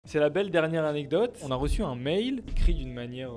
C'est la belle dernière anecdote. On a reçu un mail écrit d'une manière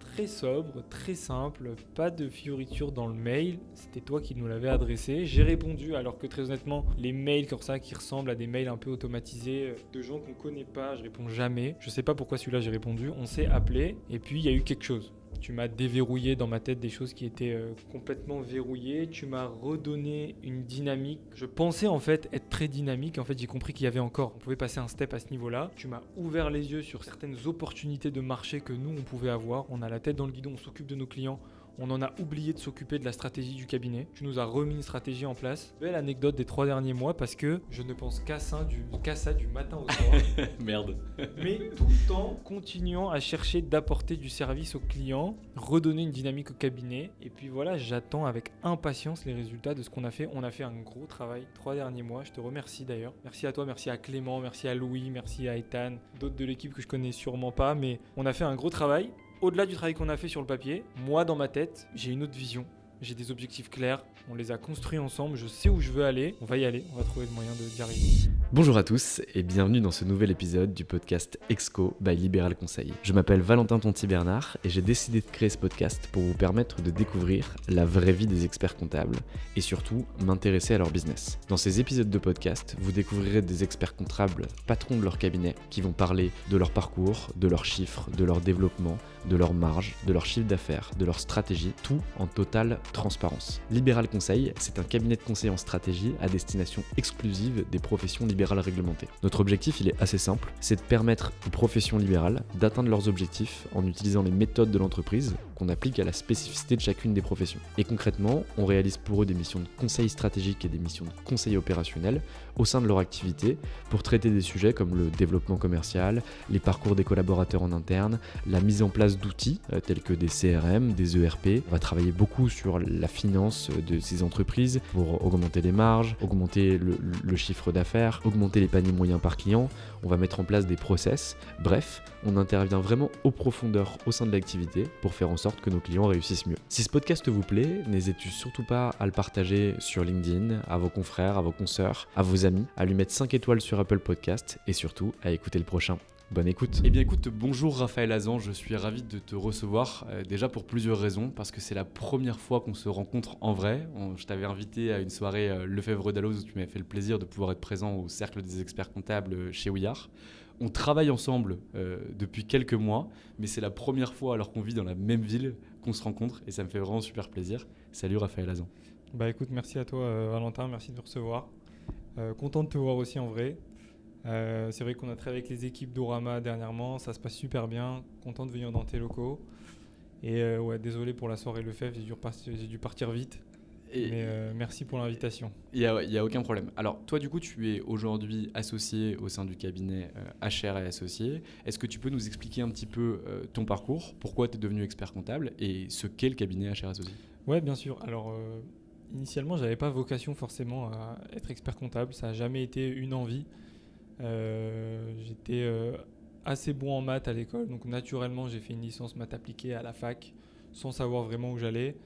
très sobre, très simple, pas de fioriture dans le mail. C'était toi qui nous l'avais adressé. J'ai répondu alors que très honnêtement, les mails comme ça qui ressemblent à des mails un peu automatisés de gens qu'on connaît pas, je réponds jamais. Je sais pas pourquoi celui-là j'ai répondu. On s'est appelé et puis il y a eu quelque chose. Tu m'as déverrouillé dans ma tête des choses qui étaient complètement verrouillées. Tu m'as redonné une dynamique. Je pensais en fait être très dynamique. En fait, j'ai compris qu'il y avait encore. On pouvait passer un step à ce niveau-là. Tu m'as ouvert les yeux sur certaines opportunités de marché que nous, on pouvait avoir. On a la tête dans le guidon, on s'occupe de nos clients. On en a oublié de s'occuper de la stratégie du cabinet. Tu nous as remis une stratégie en place. Belle anecdote des 3 derniers mois parce que je ne pense qu'à ça du matin au soir. Merde. Mais tout le temps, continuant à chercher d'apporter du service aux clients, redonner une dynamique au cabinet. Et puis voilà, j'attends avec impatience les résultats de ce qu'on a fait. On a fait un gros travail 3 derniers mois. Je te remercie d'ailleurs. Merci à toi, merci à Clément, merci à Louis, merci à Ethan, d'autres de l'équipe que je connais sûrement pas. Mais on a fait un gros travail. Au-delà du travail qu'on a fait sur le papier, moi dans ma tête, j'ai une autre vision. J'ai des objectifs clairs, on les a construits ensemble, je sais où je veux aller, on va y aller, on va trouver le moyen d'y arriver. Bonjour à tous et bienvenue dans ce nouvel épisode du podcast Exco by Libéral Conseil. Je m'appelle Valentin Tonti-Bernard et j'ai décidé de créer ce podcast pour vous permettre de découvrir la vraie vie des experts comptables et surtout m'intéresser à leur business. Dans ces épisodes de podcast, vous découvrirez des experts comptables patrons de leur cabinet qui vont parler de leur parcours, de leurs chiffres, de leur développement, de leur marge, de leur chiffre d'affaires, de leur stratégie, tout en totale transparence. Libéral Conseil, c'est un cabinet de conseil en stratégie à destination exclusive des professions libérales réglementées. Notre objectif, il est assez simple, c'est de permettre aux professions libérales d'atteindre leurs objectifs en utilisant les méthodes de l'entreprise qu'on applique à la spécificité de chacune des professions. Et concrètement, on réalise pour eux des missions de conseil stratégique et des missions de conseil opérationnel au sein de leur activité pour traiter des sujets comme le développement commercial, les parcours des collaborateurs en interne, la mise en place d'outils tels que des CRM, des ERP. On va travailler beaucoup sur la finance de ces entreprises pour augmenter les marges, augmenter le chiffre d'affaires, augmenter les paniers moyens par client. On va mettre en place des process. Bref, on intervient vraiment aux profondeurs au sein de l'activité pour faire en sorte que nos clients réussissent mieux. Si ce podcast vous plaît, n'hésitez surtout pas à le partager sur LinkedIn, à vos confrères, à vos consoeurs, à vos amis, à lui mettre 5 étoiles sur Apple Podcast et surtout à écouter le prochain. Bonne écoute. Eh bien écoute, bonjour Raphaël Azan, je suis ravi de te recevoir, déjà pour plusieurs raisons, parce que c'est la première fois qu'on se rencontre en vrai. Je t'avais invité à une soirée Lefebvre Dalloz où tu m'avais fait le plaisir de pouvoir être présent au cercle des experts comptables chez Ouillard. On travaille ensemble depuis quelques mois, mais c'est la première fois alors qu'on vit dans la même ville qu'on se rencontre et ça me fait vraiment super plaisir. Salut Raphaël Azan. Bah écoute, merci à toi Valentin, merci de me recevoir. Content de te voir aussi en vrai. C'est vrai qu'on a travaillé avec les équipes d'Orama dernièrement, ça se passe super bien, content de venir dans tes locaux. Et ouais, désolé pour la soirée Lefebvre, j'ai dû partir vite. Mais merci pour l'invitation. Il y a aucun problème. Alors toi du coup tu es aujourd'hui associé au sein du cabinet HR et Associés. Est-ce que tu peux nous expliquer un petit peu ton parcours, pourquoi tu es devenu expert comptable et ce qu'est le cabinet HR Associés ? Ouais, bien sûr. Alors initialement j'avais pas vocation forcément à être expert comptable, ça n'a jamais été une envie. J'étais assez bon en maths à l'école, donc naturellement j'ai fait une licence maths appliquée à la fac sans savoir vraiment où j'allais.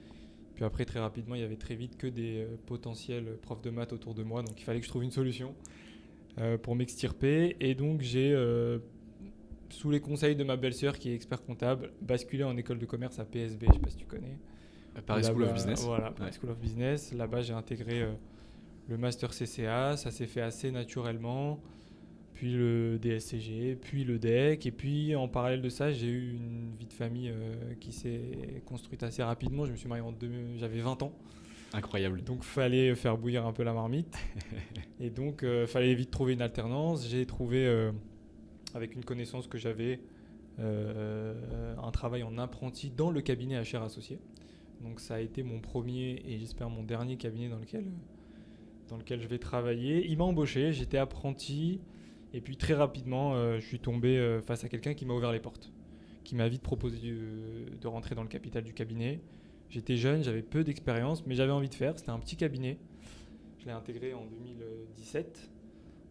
Puis après très rapidement il y avait très vite que des potentiels profs de maths autour de moi, donc il fallait que je trouve une solution pour m'extirper. Et donc j'ai, sous les conseils de ma belle-sœur qui est expert comptable, basculé en école de commerce à PSB, je sais pas si tu connais. Paris School of Business. Voilà, Paris School of Business. Là-bas j'ai intégré le master CCA, ça s'est fait assez naturellement. Puis le DSCG, puis le DEC. Et puis en parallèle de ça, j'ai eu une vie de famille qui s'est construite assez rapidement. Je me suis marié j'avais 20 ans. Incroyable. Donc fallait faire bouillir un peu la marmite. Et donc fallait vite trouver une alternance. J'ai trouvé, avec une connaissance que j'avais, un travail en apprenti dans le cabinet HR Associés. Donc ça a été mon premier et j'espère mon dernier cabinet dans lequel je vais travailler. Il m'a embauché, j'étais apprenti. Et puis très rapidement, je suis tombé face à quelqu'un qui m'a ouvert les portes, qui m'a vite proposé de rentrer dans le capital du cabinet. J'étais jeune, j'avais peu d'expérience, mais j'avais envie de faire. C'était un petit cabinet. Je l'ai intégré en 2017.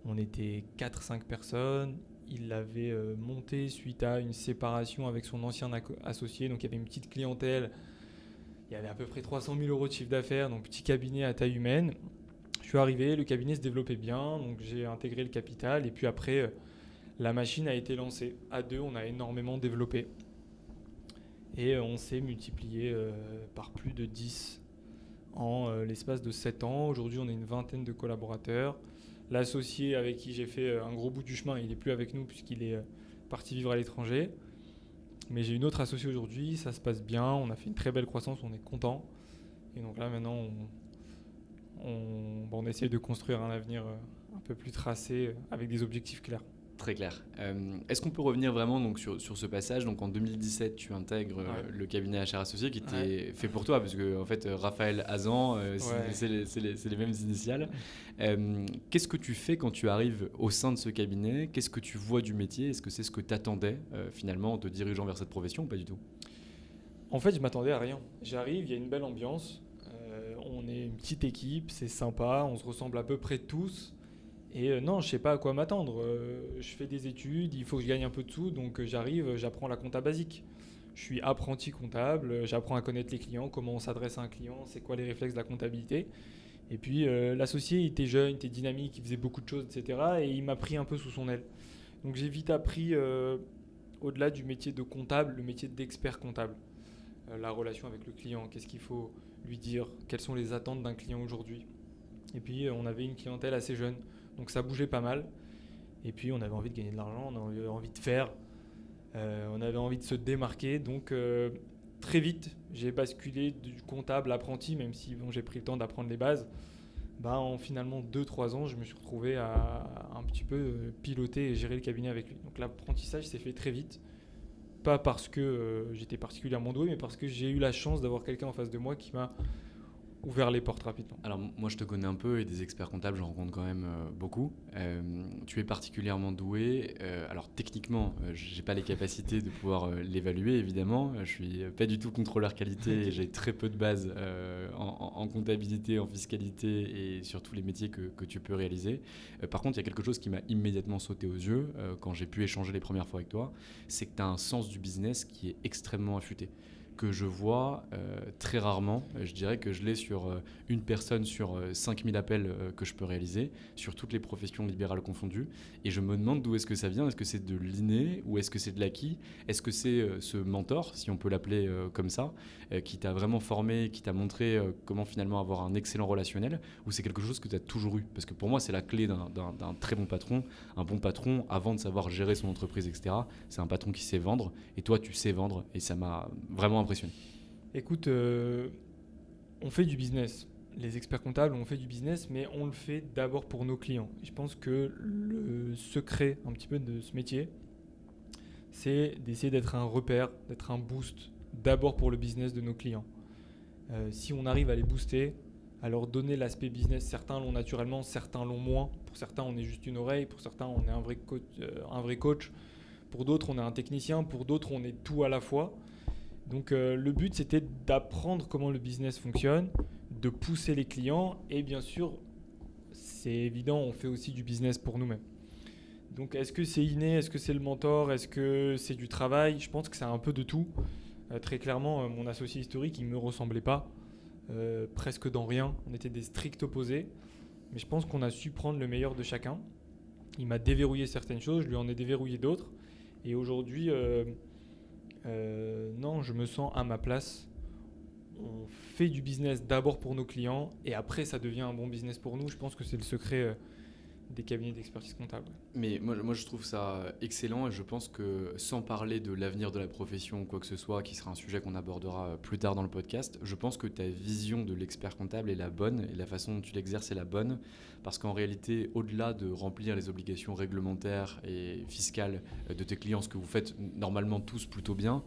On était 4-5 personnes. Il l'avait monté suite à une séparation avec son ancien associé. Donc il y avait une petite clientèle. Il y avait à peu près 300 000 euros de chiffre d'affaires, donc petit cabinet à taille humaine. Je suis arrivé, le cabinet se développait bien, donc j'ai intégré le capital. Et puis après, La machine a été lancée. À deux, on a énormément développé. Et on s'est multiplié par plus de 10 en l'espace de 7 ans. Aujourd'hui, on est une vingtaine de collaborateurs. L'associé avec qui j'ai fait un gros bout du chemin, il n'est plus avec nous puisqu'il est parti vivre à l'étranger. Mais j'ai une autre associée aujourd'hui, ça se passe bien, on a fait une très belle croissance, on est content. Et donc là maintenant, on essaie de construire un avenir un peu plus tracé avec des objectifs clairs. Très clair. Est-ce qu'on peut revenir vraiment donc, sur ce passage? Donc en 2017, tu intègres le cabinet HR Associé qui était fait pour toi, parce que en fait, Raphaël Hazan, c'est les mêmes initiales. Qu'est-ce que tu fais quand tu arrives au sein de ce cabinet? Qu'est-ce que tu vois du métier? Est-ce que c'est ce que tu attendais finalement en te dirigeant vers cette profession ou pas du tout? En fait, je m'attendais à rien. J'arrive, il y a une belle ambiance, on est une petite équipe, c'est sympa, on se ressemble à peu près tous. Et non, je ne sais pas à quoi m'attendre. Je fais des études, il faut que je gagne un peu de sous, donc j'arrive, j'apprends la compta basique. Je suis apprenti comptable, j'apprends à connaître les clients, comment on s'adresse à un client, c'est quoi les réflexes de la comptabilité. Et puis l'associé, il était jeune, il était dynamique, il faisait beaucoup de choses, etc. Et il m'a pris un peu sous son aile. Donc j'ai vite appris, au-delà du métier de comptable, le métier d'expert comptable. La relation avec le client, qu'est-ce qu'il faut lui dire, quelles sont les attentes d'un client aujourd'hui. Et puis on avait une clientèle assez jeune. Donc ça bougeait pas mal. Et puis on avait envie de gagner de l'argent, on avait envie de faire, on avait envie de se démarquer. Donc très vite, j'ai basculé du comptable apprenti, même si j'ai pris le temps d'apprendre les bases. En finalement 2-3 ans, je me suis retrouvé à un petit peu piloter et gérer le cabinet avec lui. Donc l'apprentissage s'est fait très vite. Pas parce que j'étais particulièrement doué, mais parce que j'ai eu la chance d'avoir quelqu'un en face de moi qui m'a ouvert les portes rapidement. Alors moi je te connais un peu et des experts comptables j'en rencontre quand même beaucoup. Tu es particulièrement doué. Alors techniquement j'ai pas les capacités de pouvoir l'évaluer évidemment. Je suis pas du tout contrôleur qualité et j'ai très peu de bases en comptabilité, en fiscalité et sur tous les métiers que tu peux réaliser. Par contre il y a quelque chose qui m'a immédiatement sauté aux yeux quand j'ai pu échanger les premières fois avec toi, c'est que tu as un sens du business qui est extrêmement affûté, que je vois très rarement. Je dirais que je l'ai sur une personne sur 5000 appels que je peux réaliser, sur toutes les professions libérales confondues. Et je me demande d'où est-ce que ça vient. Est-ce que c'est de l'inné ou est-ce que c'est de l'acquis? Est-ce que c'est ce mentor, si on peut l'appeler comme ça, qui t'a vraiment formé, qui t'a montré comment finalement avoir un excellent relationnel, ou c'est quelque chose que tu as toujours eu? Parce que pour moi, c'est la clé d'un très bon patron. Un bon patron, avant de savoir gérer son entreprise, etc., c'est un patron qui sait vendre. Et toi, tu sais vendre. Et ça m'a vraiment impressionné. Écoute, on fait du business. Les experts comptables, on fait du business, mais on le fait d'abord pour nos clients. Et je pense que le secret un petit peu de ce métier, c'est d'essayer d'être un repère, d'être un boost, d'abord pour le business de nos clients. Si on arrive à les booster, à leur donner l'aspect business, certains l'ont naturellement, certains l'ont moins. Pour certains, on est juste une oreille, pour certains, on est un vrai coach. Pour d'autres, on est un technicien, pour d'autres, on est tout à la fois. Donc le but, c'était d'apprendre comment le business fonctionne, de pousser les clients et bien sûr, c'est évident, on fait aussi du business pour nous-mêmes. Donc est-ce que c'est inné, est-ce que c'est le mentor, est-ce que c'est du travail? Je pense que c'est un peu de tout. Très clairement, mon associé historique, il ne me ressemblait pas, presque dans rien. On était des stricts opposés. Mais je pense qu'on a su prendre le meilleur de chacun. Il m'a déverrouillé certaines choses, je lui en ai déverrouillé d'autres. Et aujourd'hui... non, je me sens à ma place. On fait du business d'abord pour nos clients et après ça devient un bon business pour nous. Je pense que c'est le secret des cabinets d'expertise comptable. Mais moi je trouve ça excellent et je pense que sans parler de l'avenir de la profession ou quoi que ce soit, qui sera un sujet qu'on abordera plus tard dans le podcast, je pense que ta vision de l'expert comptable est la bonne et la façon dont tu l'exerces est la bonne, parce qu'en réalité, au-delà de remplir les obligations réglementaires et fiscales de tes clients, ce que vous faites normalement tous plutôt bien,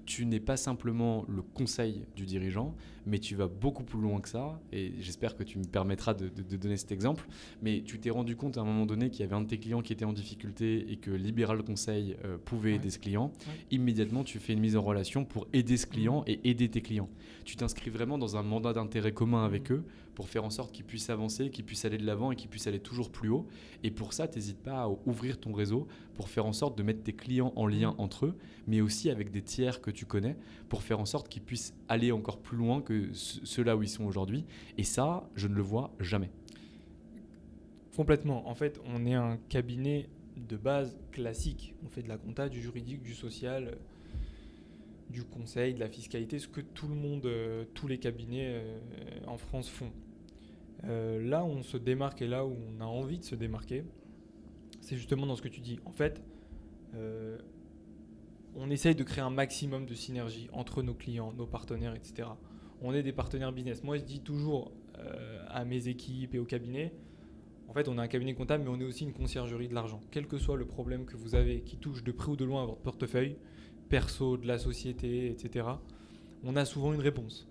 tu n'es pas simplement le conseil du dirigeant, mais tu vas beaucoup plus loin que ça, et j'espère que tu me permettras de donner cet exemple, mais tu t'es rendu compte à un moment donné qu'il y avait un de tes clients qui était en difficulté et que Libéral Conseil pouvait aider ce client. Immédiatement, tu fais une mise en relation pour aider ce client et aider tes clients. Tu t'inscris vraiment dans un mandat d'intérêt commun avec eux pour faire en sorte qu'ils puissent avancer, qu'ils puissent aller de l'avant et qu'ils puissent aller toujours plus haut. Et pour ça, n'hésite pas à ouvrir ton réseau pour faire en sorte de mettre tes clients en lien entre eux, mais aussi avec des tiers que tu connais pour faire en sorte qu'ils puissent aller encore plus loin que ceux-là où ils sont aujourd'hui. Et ça, je ne le vois jamais. Complètement. En fait, on est un cabinet de base classique. On fait de la compta, du juridique, du social, du conseil, de la fiscalité, ce que tout le monde, tous les cabinets en France font. Là où on se démarque et là où on a envie de se démarquer, c'est justement dans ce que tu dis. En fait, on essaye de créer un maximum de synergie entre nos clients, nos partenaires, etc. On est des partenaires business. Moi, je dis toujours à mes équipes et au cabinet, en fait, on est un cabinet comptable, mais on est aussi une conciergerie de l'argent. Quel que soit le problème que vous avez qui touche de près ou de loin à votre portefeuille, perso, de la société, etc., on a souvent une réponse.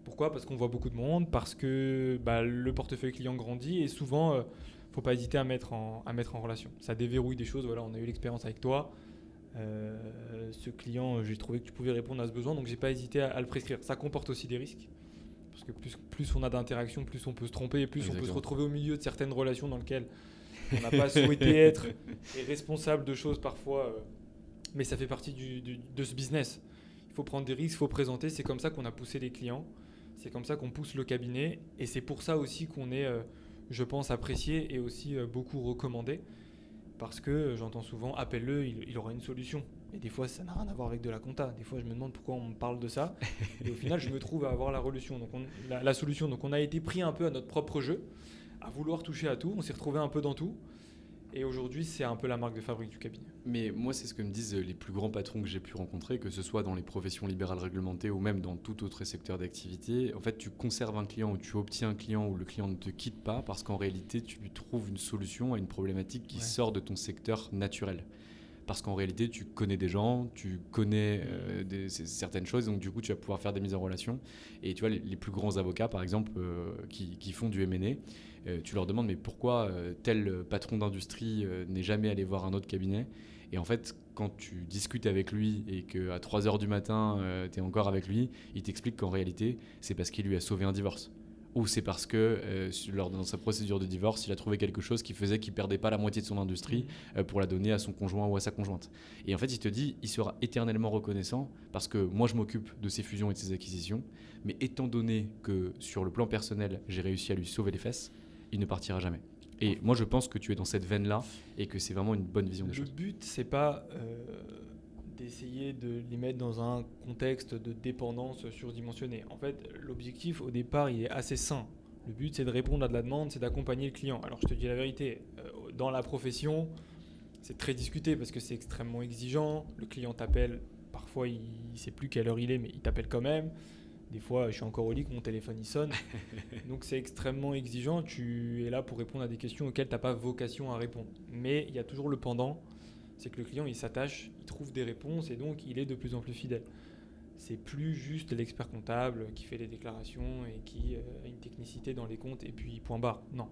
Pourquoi ? Parce qu'on voit beaucoup de monde, parce que le portefeuille client grandit et souvent, il ne faut pas hésiter à mettre en relation. Ça déverrouille des choses. Voilà, on a eu l'expérience avec toi. Ce client, j'ai trouvé que tu pouvais répondre à ce besoin, donc j'ai pas hésité à le prescrire. Ça comporte aussi des risques, parce que plus on a d'interactions, plus on peut se tromper, et plus on peut se retrouver au milieu de certaines relations dans lesquelles on n'a pas souhaité être et responsable de choses parfois, mais ça fait partie de ce business. Il faut prendre des risques, il faut présenter, c'est comme ça qu'on a poussé les clients, c'est comme ça qu'on pousse le cabinet, et c'est pour ça aussi qu'on est, je pense, apprécié et aussi beaucoup recommandé. Parce que j'entends souvent, appelle-le, il aura une solution. Et des fois, ça n'a rien à voir avec de la compta. Des fois, je me demande pourquoi on me parle de ça. Et au final, je me trouve à avoir la solution. Donc, la solution. Donc, on a été pris un peu à notre propre jeu, à vouloir toucher à tout. On s'est retrouvé un peu dans tout. Et aujourd'hui, c'est un peu la marque de fabrique du cabinet. Mais moi, c'est ce que me disent les plus grands patrons que j'ai pu rencontrer, que ce soit dans les professions libérales réglementées ou même dans tout autre secteur d'activité. En fait, tu conserves un client ou tu obtiens un client où le client ne te quitte pas parce qu'en réalité, tu lui trouves une solution à une problématique qui sort de ton secteur naturel. Parce qu'en réalité, tu connais des gens, tu connais certaines choses, donc du coup, tu vas pouvoir faire des mises en relation. Et tu vois, les plus grands avocats, par exemple, qui font du M&A, tu leur demandes mais pourquoi tel patron d'industrie n'est jamais allé voir un autre cabinet. Et en fait, quand tu discutes avec lui et qu'à 3h du matin, tu es encore avec lui, il t'explique qu'en réalité, c'est parce qu'il lui a sauvé un divorce. Ou c'est parce que dans sa procédure de divorce, il a trouvé quelque chose qui faisait qu'il ne perdait pas la moitié de son industrie pour la donner à son conjoint ou à sa conjointe. Et en fait, il te dit, il sera éternellement reconnaissant parce que moi, je m'occupe de ses fusions et de ses acquisitions. Mais étant donné que sur le plan personnel, j'ai réussi à lui sauver les fesses, il ne partira jamais. Et moi, je pense que tu es dans cette veine-là et que c'est vraiment une bonne vision des choses. Le but, c'est pas d'essayer de les mettre dans un contexte de dépendance surdimensionnée. En fait, l'objectif, au départ, il est assez sain. Le but, c'est de répondre à de la demande, c'est d'accompagner le client. Alors, je te dis la vérité, dans la profession, c'est très discuté parce que c'est extrêmement exigeant. Le client t'appelle, parfois, il ne sait plus quelle heure il est, mais il t'appelle quand même. Des fois, je suis encore au lit, mon téléphone il sonne. Donc c'est extrêmement exigeant. Tu es là pour répondre à des questions auxquelles tu n'as pas vocation à répondre. Mais il y a toujours le pendant, c'est que le client il s'attache, il trouve des réponses et donc il est de plus en plus fidèle. C'est plus juste l'expert comptable qui fait les déclarations et qui a une technicité dans les comptes et puis point barre. Non,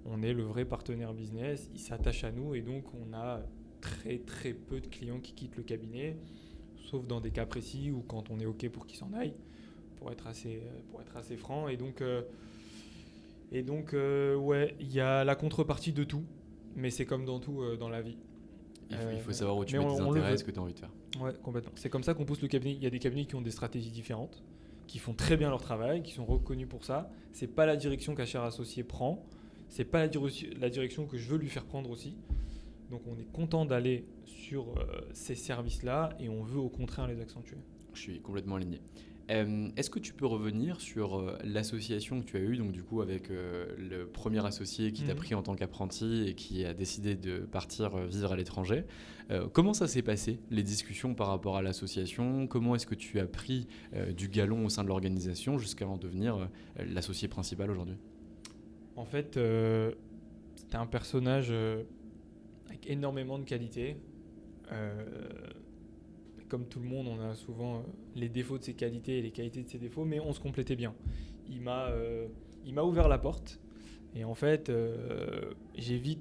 on est le vrai partenaire business, il s'attache à nous et donc on a très très peu de clients qui quittent le cabinet, sauf dans des cas précis ou quand on est OK pour qu'ils s'en aillent. Pour être assez franc. Et donc, ouais, il y a la contrepartie de tout, mais c'est comme dans tout dans la vie. Il faut savoir où tu mets tes intérêts et ce que tu as envie de faire. Ouais, complètement. C'est comme ça qu'on pousse le cabinet. Il y a des cabinets qui ont des stratégies différentes, qui font très bien leur travail, qui sont reconnus pour ça. C'est pas la direction qu'Acher Associé prend, c'est pas la direction que je veux lui faire prendre aussi. Donc on est content d'aller sur ces services-là et on veut au contraire les accentuer. Je suis complètement aligné. Est-ce que tu peux revenir sur l'association que tu as eue, donc du coup avec le premier associé qui t'a pris en tant qu'apprenti et qui a décidé de partir vivre à l'étranger. Comment ça s'est passé, les discussions par rapport à l'association ? Comment est-ce que tu as pris du galon au sein de l'organisation jusqu'à en devenir l'associé principal aujourd'hui ? En fait, c'était un personnage avec énormément de qualités. Comme tout le monde, on a souvent les défauts de ses qualités et les qualités de ses défauts, mais on se complétait bien. Il m'a ouvert la porte et en fait,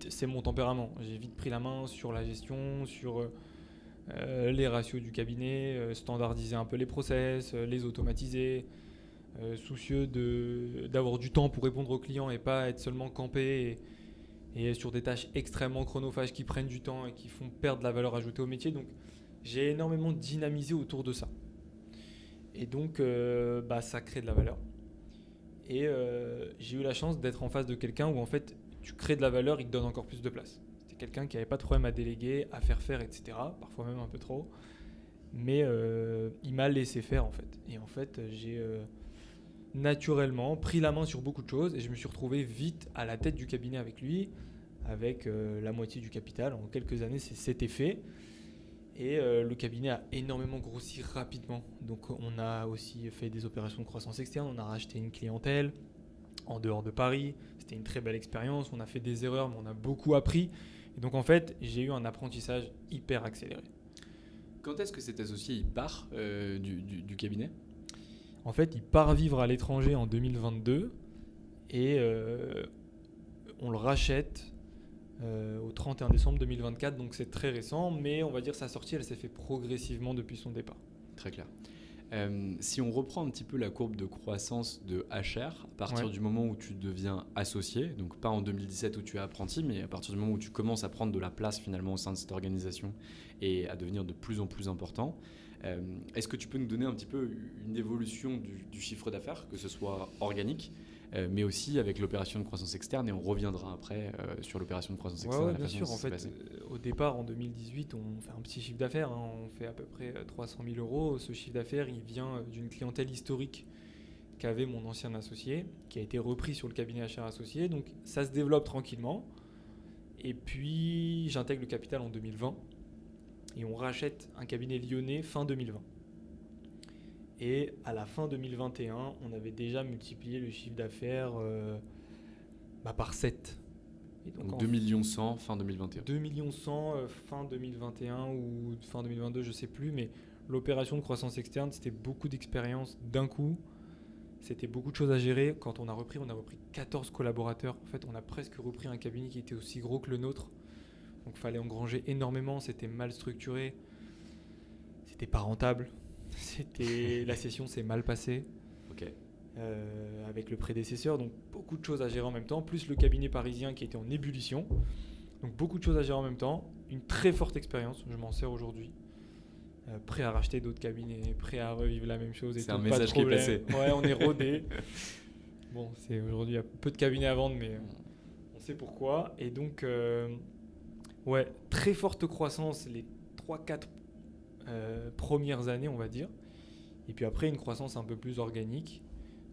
c'est mon tempérament. J'ai vite pris la main sur la gestion, sur les ratios du cabinet, standardiser un peu les process, les automatiser, soucieux d'avoir du temps pour répondre aux clients et pas être seulement campé et sur des tâches extrêmement chronophages qui prennent du temps et qui font perdre la valeur ajoutée au métier. Donc, j'ai énormément dynamisé autour de ça. Et donc, ça crée de la valeur. Et j'ai eu la chance d'être en face de quelqu'un où, en fait, tu crées de la valeur, il te donne encore plus de place. C'est quelqu'un qui n'avait pas de problème à déléguer, à faire, etc. Parfois même un peu trop. Mais il m'a laissé faire en fait. Et en fait, j'ai naturellement pris la main sur beaucoup de choses et je me suis retrouvé vite à la tête du cabinet avec lui, avec la moitié du capital. En quelques années, c'était fait. Et le cabinet a énormément grossi rapidement. Donc on a aussi fait des opérations de croissance externe, on a racheté une clientèle en dehors de Paris. C'était une très belle expérience, on a fait des erreurs mais on a beaucoup appris. Et donc en fait, j'ai eu un apprentissage hyper accéléré. Quand est-ce que cet associé il part du cabinet ? En fait, il part vivre à l'étranger en 2022 et on le rachète au 31 décembre 2024, donc c'est très récent, mais on va dire sa sortie, elle s'est fait progressivement depuis son départ. Très clair. Si on reprend un petit peu la courbe de croissance de HR, à partir du moment où tu deviens associé, donc pas en 2017 où tu es apprenti, mais à partir du moment où tu commences à prendre de la place finalement au sein de cette organisation et à devenir de plus en plus important, est-ce que tu peux nous donner un petit peu une évolution du chiffre d'affaires, que ce soit organique, mais aussi avec l'opération de croissance externe, et on reviendra après sur l'opération de croissance externe. Ouais, bien sûr. En fait, au départ, en 2018, on fait un petit chiffre d'affaires. On fait à peu près 300 000 euros. Ce chiffre d'affaires, il vient d'une clientèle historique qu'avait mon ancien associé, qui a été repris sur le cabinet HR associé. Donc, ça se développe tranquillement. Et puis, j'intègre le capital en 2020. Et on rachète un cabinet lyonnais fin 2020. Et à la fin 2021, on avait déjà multiplié le chiffre d'affaires par 7. Et donc 2 millions 100 fin 2021. 2 millions 100 fin 2021 ou fin 2022, je ne sais plus. Mais l'opération de croissance externe, c'était beaucoup d'expérience d'un coup. C'était beaucoup de choses à gérer. Quand on a repris 14 collaborateurs. En fait, on a presque repris un cabinet qui était aussi gros que le nôtre. Donc il fallait engranger énormément. C'était mal structuré. C'était pas rentable. La session s'est mal passée avec le prédécesseur, donc beaucoup de choses à gérer en même temps, plus le cabinet parisien qui était en ébullition, donc beaucoup de choses à gérer en même temps, une très forte expérience, je m'en sers aujourd'hui, prêt à racheter d'autres cabinets, prêt à revivre la même chose. C'est un message qui est passé. Ouais, on est rodé. Bon, aujourd'hui il y a peu de cabinets à vendre, mais on sait pourquoi. Et donc, très forte croissance les 3-4 premières années, on va dire. Et puis après, une croissance un peu plus organique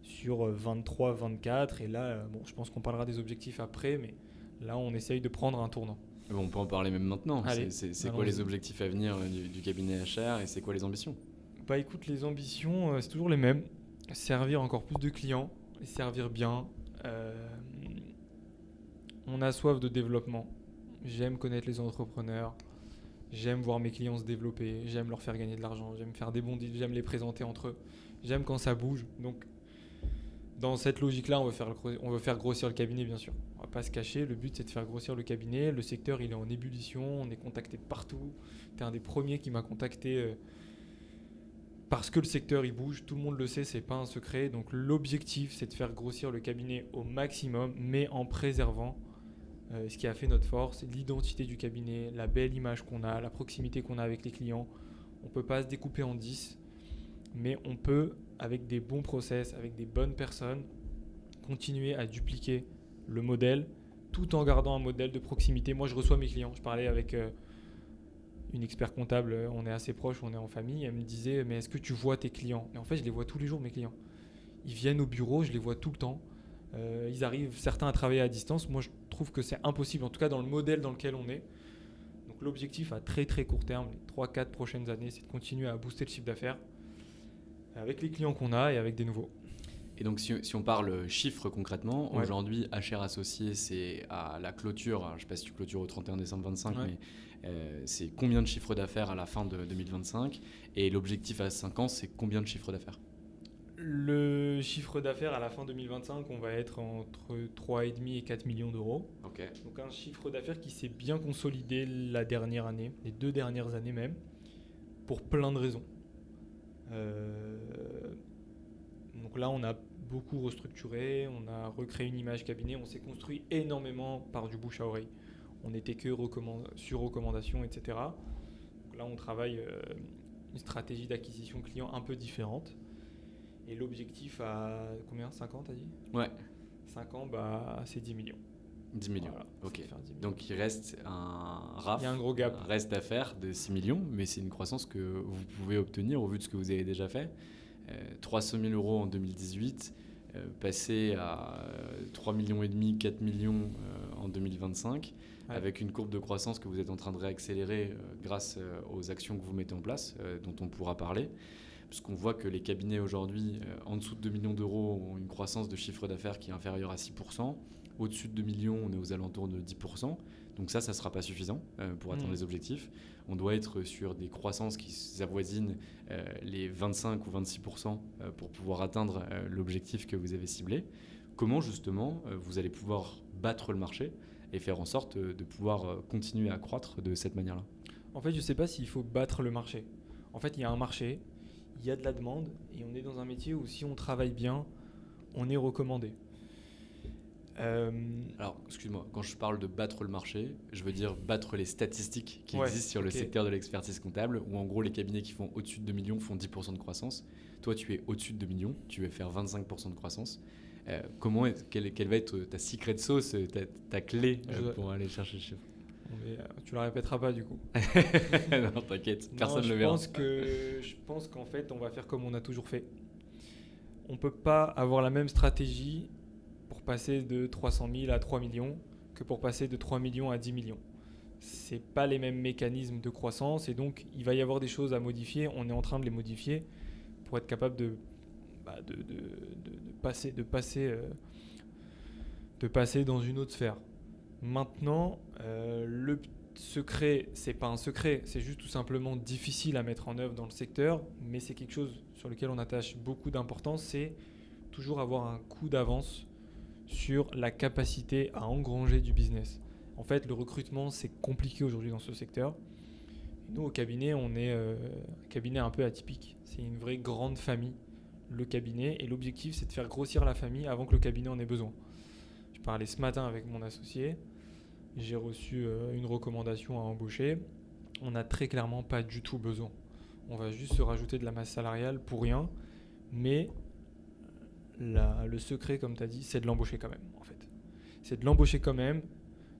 sur 23-24. Et là, je pense qu'on parlera des objectifs après, mais là, on essaye de prendre un tournant. Bon, on peut en parler même maintenant. Allez, c'est quoi les objectifs à venir du cabinet HR et c'est quoi les ambitions ? Écoute, les ambitions, c'est toujours les mêmes. Servir encore plus de clients, les servir bien. On a soif de développement. J'aime connaître les entrepreneurs. J'aime voir mes clients se développer, j'aime leur faire gagner de l'argent, j'aime faire des bons deals, j'aime les présenter entre eux, j'aime quand ça bouge. Donc, dans cette logique-là, on veut faire grossir le cabinet, bien sûr. On ne va pas se cacher, le but c'est de faire grossir le cabinet. Le secteur, il est en ébullition, on est contacté de partout. Tu es un des premiers qui m'a contacté parce que le secteur, il bouge, tout le monde le sait, c'est pas un secret. Donc, l'objectif, c'est de faire grossir le cabinet au maximum, mais en préservant ce qui a fait notre force, l'identité du cabinet, la belle image qu'on a, la proximité qu'on a avec les clients. On ne peut pas se découper en 10, mais on peut, avec des bons process, avec des bonnes personnes, continuer à dupliquer le modèle tout en gardant un modèle de proximité. Moi, je reçois mes clients. Je parlais avec une expert comptable, on est assez proches, on est en famille. Elle me disait, mais est-ce que tu vois tes clients ? Et en fait, je les vois tous les jours, mes clients. Ils viennent au bureau, je les vois tout le temps. Ils arrivent certains à travailler à distance. Moi, je trouve que c'est impossible, en tout cas dans le modèle dans lequel on est. Donc l'objectif à très très court terme, les 3-4 prochaines années, c'est de continuer à booster le chiffre d'affaires avec les clients qu'on a et avec des nouveaux. Et donc si on parle chiffres concrètement, aujourd'hui HR Associé, c'est à la clôture, je ne sais pas si tu clôtures au 31 décembre 2025, mais c'est combien de chiffre d'affaires à la fin de 2025 ? Et l'objectif à 5 ans, c'est combien de chiffre d'affaires ? Le chiffre d'affaires à la fin 2025, on va être entre 3,5 et 4 millions d'euros. Okay. Donc un chiffre d'affaires qui s'est bien consolidé la dernière année, les 2 dernières années même, pour plein de raisons. Donc là, on a beaucoup restructuré, on a recréé une image cabinet, on s'est construit énormément par du bouche à oreille. On n'était que sur recommandation, etc. Donc là, on travaille une stratégie d'acquisition client un peu différente. Et l'objectif à combien ? 5 ans, t'as dit ? Ouais. 5 ans, c'est 10 millions. 10 millions. Voilà, Ok. ça va faire 10 millions. Donc il reste un RAF, Il y a un gros gap. un reste à faire de 6 millions, mais c'est une croissance que vous pouvez obtenir au vu de ce que vous avez déjà fait. 300 000 euros en 2018, passer à 3 millions et demi, 4 millions en 2025, Ouais. avec une courbe de croissance que vous êtes en train de réaccélérer grâce aux actions que vous mettez en place, dont on pourra parler. Parce qu'on voit que les cabinets aujourd'hui, en dessous de 2 millions d'euros, ont une croissance de chiffre d'affaires qui est inférieure à 6%. Au-dessus de 2 millions, on est aux alentours de 10%. Donc ça ne sera pas suffisant pour atteindre les objectifs. On doit être sur des croissances qui avoisinent les 25 ou 26% pour pouvoir atteindre l'objectif que vous avez ciblé. Comment justement vous allez pouvoir battre le marché et faire en sorte de pouvoir continuer à croître de cette manière-là? En fait, je ne sais pas s'il faut battre le marché. En fait, il y a un marché, il y a de la demande et on est dans un métier où si on travaille bien, on est recommandé. Alors, excuse-moi, quand je parle de battre le marché, je veux dire battre les statistiques qui Ouais, existent sur le ok. secteur de l'expertise comptable, où en gros les cabinets qui font au-dessus de 2 millions font 10% de croissance. Toi, tu es au-dessus de 2 millions, tu veux faire 25% de croissance. Quelle va être ta secret sauce, ta clé pour aller chercher le chiffre? Tu la répéteras pas du coup. Non, t'inquiète, personne ne le verra. Je pense qu'en fait, on va faire comme on a toujours fait. On peut pas avoir la même stratégie pour passer de 300 000 à 3 millions que pour passer de 3 millions à 10 millions. C'est pas les mêmes mécanismes de croissance et donc il va y avoir des choses à modifier. On est en train de les modifier pour être capable de passer dans une autre sphère. Maintenant, le secret, c'est pas un secret, c'est juste tout simplement difficile à mettre en œuvre dans le secteur, mais c'est quelque chose sur lequel on attache beaucoup d'importance, c'est toujours avoir un coup d'avance sur la capacité à engranger du business. En fait, le recrutement, c'est compliqué aujourd'hui dans ce secteur. Et nous, au cabinet, on est un cabinet un peu atypique. C'est une vraie grande famille, le cabinet, et l'objectif, c'est de faire grossir la famille avant que le cabinet en ait besoin. Je parlais ce matin avec mon associé. J'ai reçu une recommandation à embaucher. On n'a très clairement pas du tout besoin. On va juste se rajouter de la masse salariale pour rien. Mais le secret, comme tu as dit, c'est de l'embaucher quand même, en fait. C'est de l'embaucher quand même,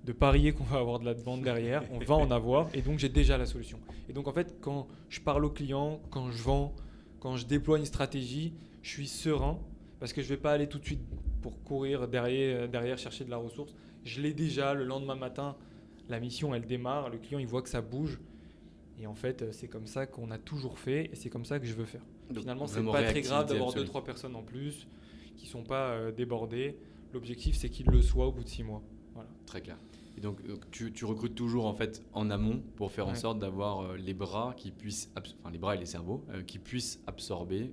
de parier qu'on va avoir de la demande derrière. On va en avoir. Et donc, j'ai déjà la solution. Et donc, en fait, quand je parle aux clients, quand je vends, quand je déploie une stratégie, je suis serein parce que je ne vais pas aller tout de suite pour courir derrière chercher de la ressource. Je l'ai déjà le lendemain matin, la mission elle démarre, le client il voit que ça bouge et en fait c'est comme ça qu'on a toujours fait et c'est comme ça que je veux faire. Donc, finalement c'est pas très grave d'avoir 2-3 personnes en plus qui sont pas débordées. L'objectif c'est qu'ils le soient au bout de 6 mois. Voilà. Très clair. Et donc tu recrutes toujours en fait en amont pour faire en sorte d'avoir les bras qui puissent, les bras et les cerveaux qui puissent absorber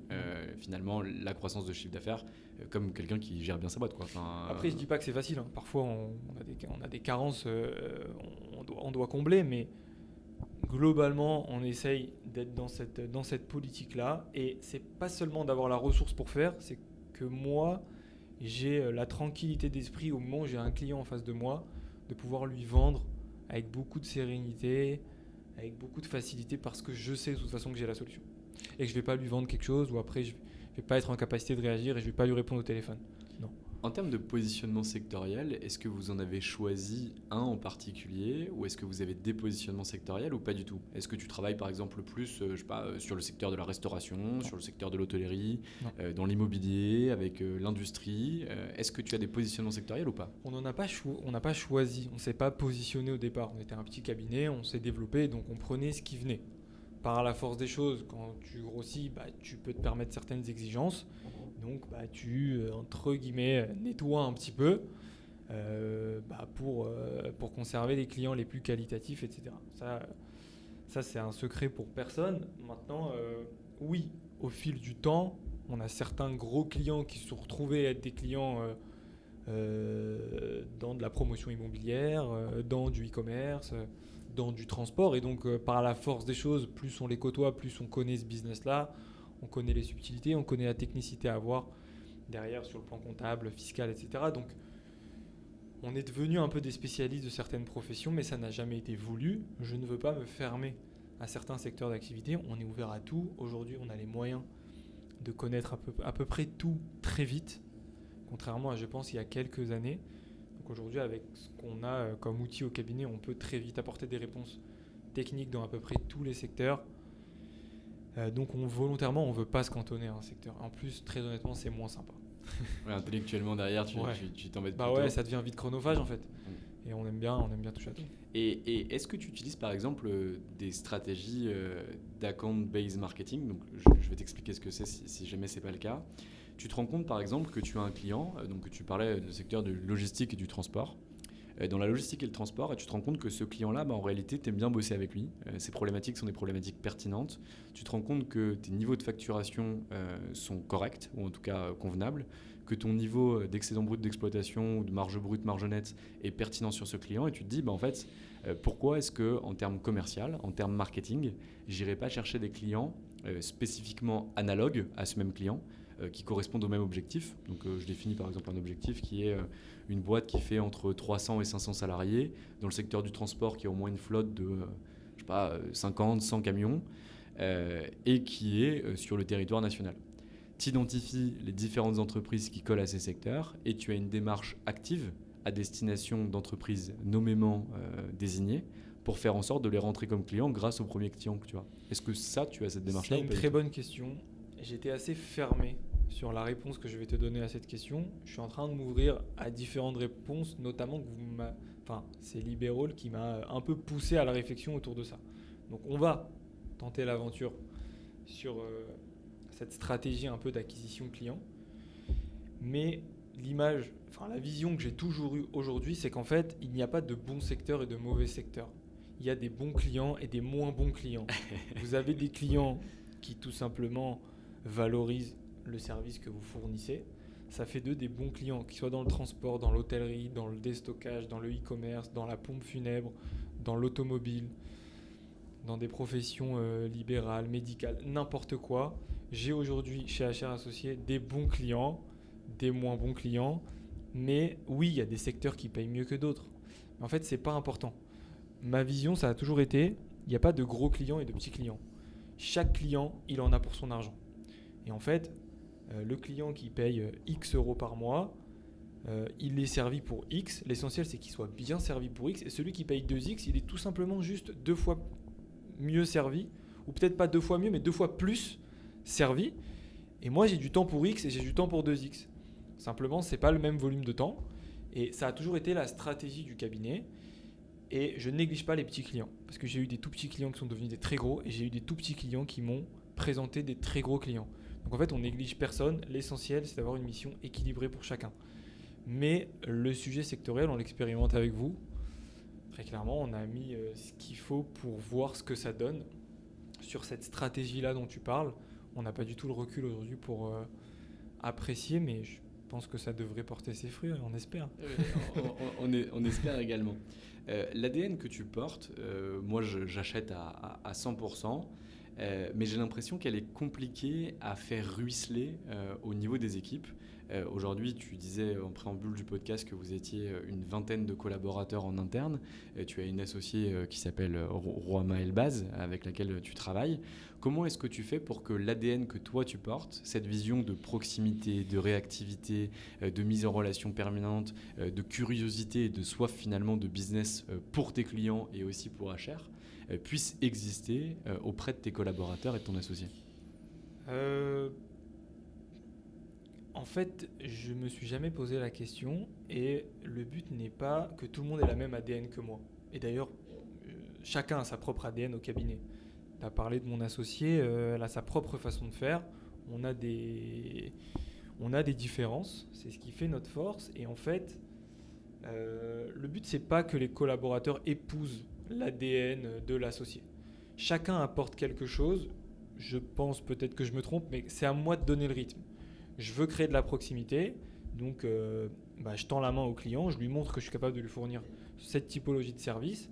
finalement la croissance de chiffre d'affaires comme quelqu'un qui gère bien sa boîte, quoi. Après je dis pas que c'est facile, hein. Parfois on a des carences, on doit combler, mais globalement on essaye d'être dans cette politique là et c'est pas seulement d'avoir la ressource pour faire, c'est que moi j'ai la tranquillité d'esprit au moment où j'ai un client en face de moi de pouvoir lui vendre avec beaucoup de sérénité, avec beaucoup de facilité parce que je sais de toute façon que j'ai la solution. Et que je ne vais pas lui vendre quelque chose où après je ne vais pas être en capacité de réagir et je ne vais pas lui répondre au téléphone. Non. En termes de positionnement sectoriel, est-ce que vous en avez choisi un en particulier ou est-ce que vous avez des positionnements sectoriels ou pas du tout? Est-ce que tu travailles par exemple plus sur le secteur de la restauration, sur le secteur de l'hôtellerie, dans l'immobilier, avec l'industrie? Est-ce que tu as des positionnements sectoriels ou pas? On n'a pas choisi, on ne s'est pas positionné au départ. On était un petit cabinet, on s'est développé, donc on prenait ce qui venait. Par la force des choses, quand tu grossis, tu peux te permettre certaines exigences. Donc tu, entre guillemets, nettoies un petit peu pour conserver les clients les plus qualitatifs, etc. Ça c'est un secret pour personne. Maintenant, oui, au fil du temps, on a certains gros clients qui se sont retrouvés être des clients dans de la promotion immobilière, dans du e-commerce, dans du transport. Et donc, par la force des choses, plus on les côtoie, plus on connaît ce business-là. On connaît les subtilités, on connaît la technicité à avoir derrière sur le plan comptable, fiscal, etc. Donc, on est devenu un peu des spécialistes de certaines professions, mais ça n'a jamais été voulu. Je ne veux pas me fermer à certains secteurs d'activité. On est ouvert à tout. Aujourd'hui, on a les moyens de connaître à peu près tout très vite, contrairement à, je pense, il y a quelques années. Donc aujourd'hui, avec ce qu'on a comme outil au cabinet, on peut très vite apporter des réponses techniques dans à peu près tous les secteurs. Donc volontairement, on ne veut pas se cantonner à un secteur. En plus, très honnêtement, c'est moins sympa. Ouais, intellectuellement derrière, tu t'embêtes Bah plutôt. ouais, ça devient vite chronophage en fait. Et on aime bien toucher à tout. Et est-ce que tu utilises par exemple des stratégies d'account-based marketing? Donc je vais t'expliquer ce que c'est si jamais c'est pas le cas. Tu te rends compte par exemple que tu as un client, donc tu parlais du secteur de logistique et du transport. Dans la logistique et le transport, et tu te rends compte que ce client-là, en réalité, tu aimes bien bosser avec lui. Ses problématiques sont des problématiques pertinentes. Tu te rends compte que tes niveaux de facturation sont corrects, ou en tout cas convenables, que ton niveau d'excédent brut d'exploitation ou de marge brute, marge nette est pertinent sur ce client. Et tu te dis, en fait, pourquoi est-ce qu'en termes commercial, en termes marketing, j'irai pas chercher des clients spécifiquement analogues à ce même client, qui correspondent au même objectif. Donc je définis par exemple un objectif qui est une boîte qui fait entre 300 et 500 salariés, dans le secteur du transport qui a au moins une flotte de 50, 100 camions, et qui est sur le territoire national. Tu identifies les différentes entreprises qui collent à ces secteurs et tu as une démarche active à destination d'entreprises nommément désignées pour faire en sorte de les rentrer comme clients grâce au premier client que tu as. Est-ce que ça, tu as cette démarche-là? C'est une très bonne question. J'étais assez fermé sur la réponse que je vais te donner à cette question. Je suis en train de m'ouvrir à différentes réponses, notamment que c'est Libérol qui m'a un peu poussé à la réflexion autour de ça. Donc on va tenter l'aventure sur cette stratégie un peu d'acquisition client. Mais la vision que j'ai toujours eue aujourd'hui, c'est qu'en fait, il n'y a pas de bons secteurs et de mauvais secteurs. Il y a des bons clients et des moins bons clients. Vous avez des clients qui tout simplement valorisent le service que vous fournissez. Ça fait d'eux des bons clients, qu'ils soient dans le transport, dans l'hôtellerie, dans le déstockage, dans le e-commerce, dans la pompe funèbre, dans l'automobile, dans des professions libérales, médicales, n'importe quoi. J'ai aujourd'hui chez HR Associés des bons clients, des moins bons clients, mais oui, il y a des secteurs qui payent mieux que d'autres. Mais en fait, c'est pas important. Ma vision, ça a toujours été, il n'y a pas de gros clients et de petits clients. Chaque client, il en a pour son argent. Et en fait, le client qui paye X euros par mois, il est servi pour X. L'essentiel, c'est qu'il soit bien servi pour X. Et celui qui paye 2X, il est tout simplement juste 2 fois mieux servi. Ou peut-être pas 2 fois mieux, mais 2 fois plus servi. Et moi, j'ai du temps pour X et j'ai du temps pour 2X. Simplement, ce n'est pas le même volume de temps. Et ça a toujours été la stratégie du cabinet. Et je ne néglige pas les petits clients. Parce que j'ai eu des tout petits clients qui sont devenus des très gros. Et j'ai eu des tout petits clients qui m'ont présenté des très gros clients. Donc en fait, on néglige personne. L'essentiel, c'est d'avoir une mission équilibrée pour chacun. Mais le sujet sectoriel, on l'expérimente avec vous. Très clairement, on a mis ce qu'il faut pour voir ce que ça donne. Sur cette stratégie-là dont tu parles, on n'a pas du tout le recul aujourd'hui pour apprécier, mais je pense que ça devrait porter ses fruits, on espère. On espère également. L'ADN que tu portes, moi j'achète à 100%. Mais j'ai l'impression qu'elle est compliquée à faire ruisseler au niveau des équipes. Aujourd'hui, tu disais en préambule du podcast que vous étiez une vingtaine de collaborateurs en interne. Tu as une associée qui s'appelle Roama Elbaz, avec laquelle tu travailles. Comment est-ce que tu fais pour que l'ADN que toi tu portes, cette vision de proximité, de réactivité, de mise en relation permanente, de curiosité et de soif finalement de business pour tes clients et aussi pour HR, puisse exister auprès de tes collaborateurs et de ton associé? En fait, je me suis jamais posé la question et le but n'est pas que tout le monde ait la même ADN que moi. Et d'ailleurs, chacun a sa propre ADN au cabinet. Tu as parlé de mon associé, elle a sa propre façon de faire. On a des différences, c'est ce qui fait notre force. Et en fait, le but, c'est pas que les collaborateurs épousent l'ADN de l'associé. Chacun apporte quelque chose. Je pense peut-être que je me trompe, mais c'est à moi de donner le rythme. Je veux créer de la proximité, donc je tends la main au client, je lui montre que je suis capable de lui fournir cette typologie de service.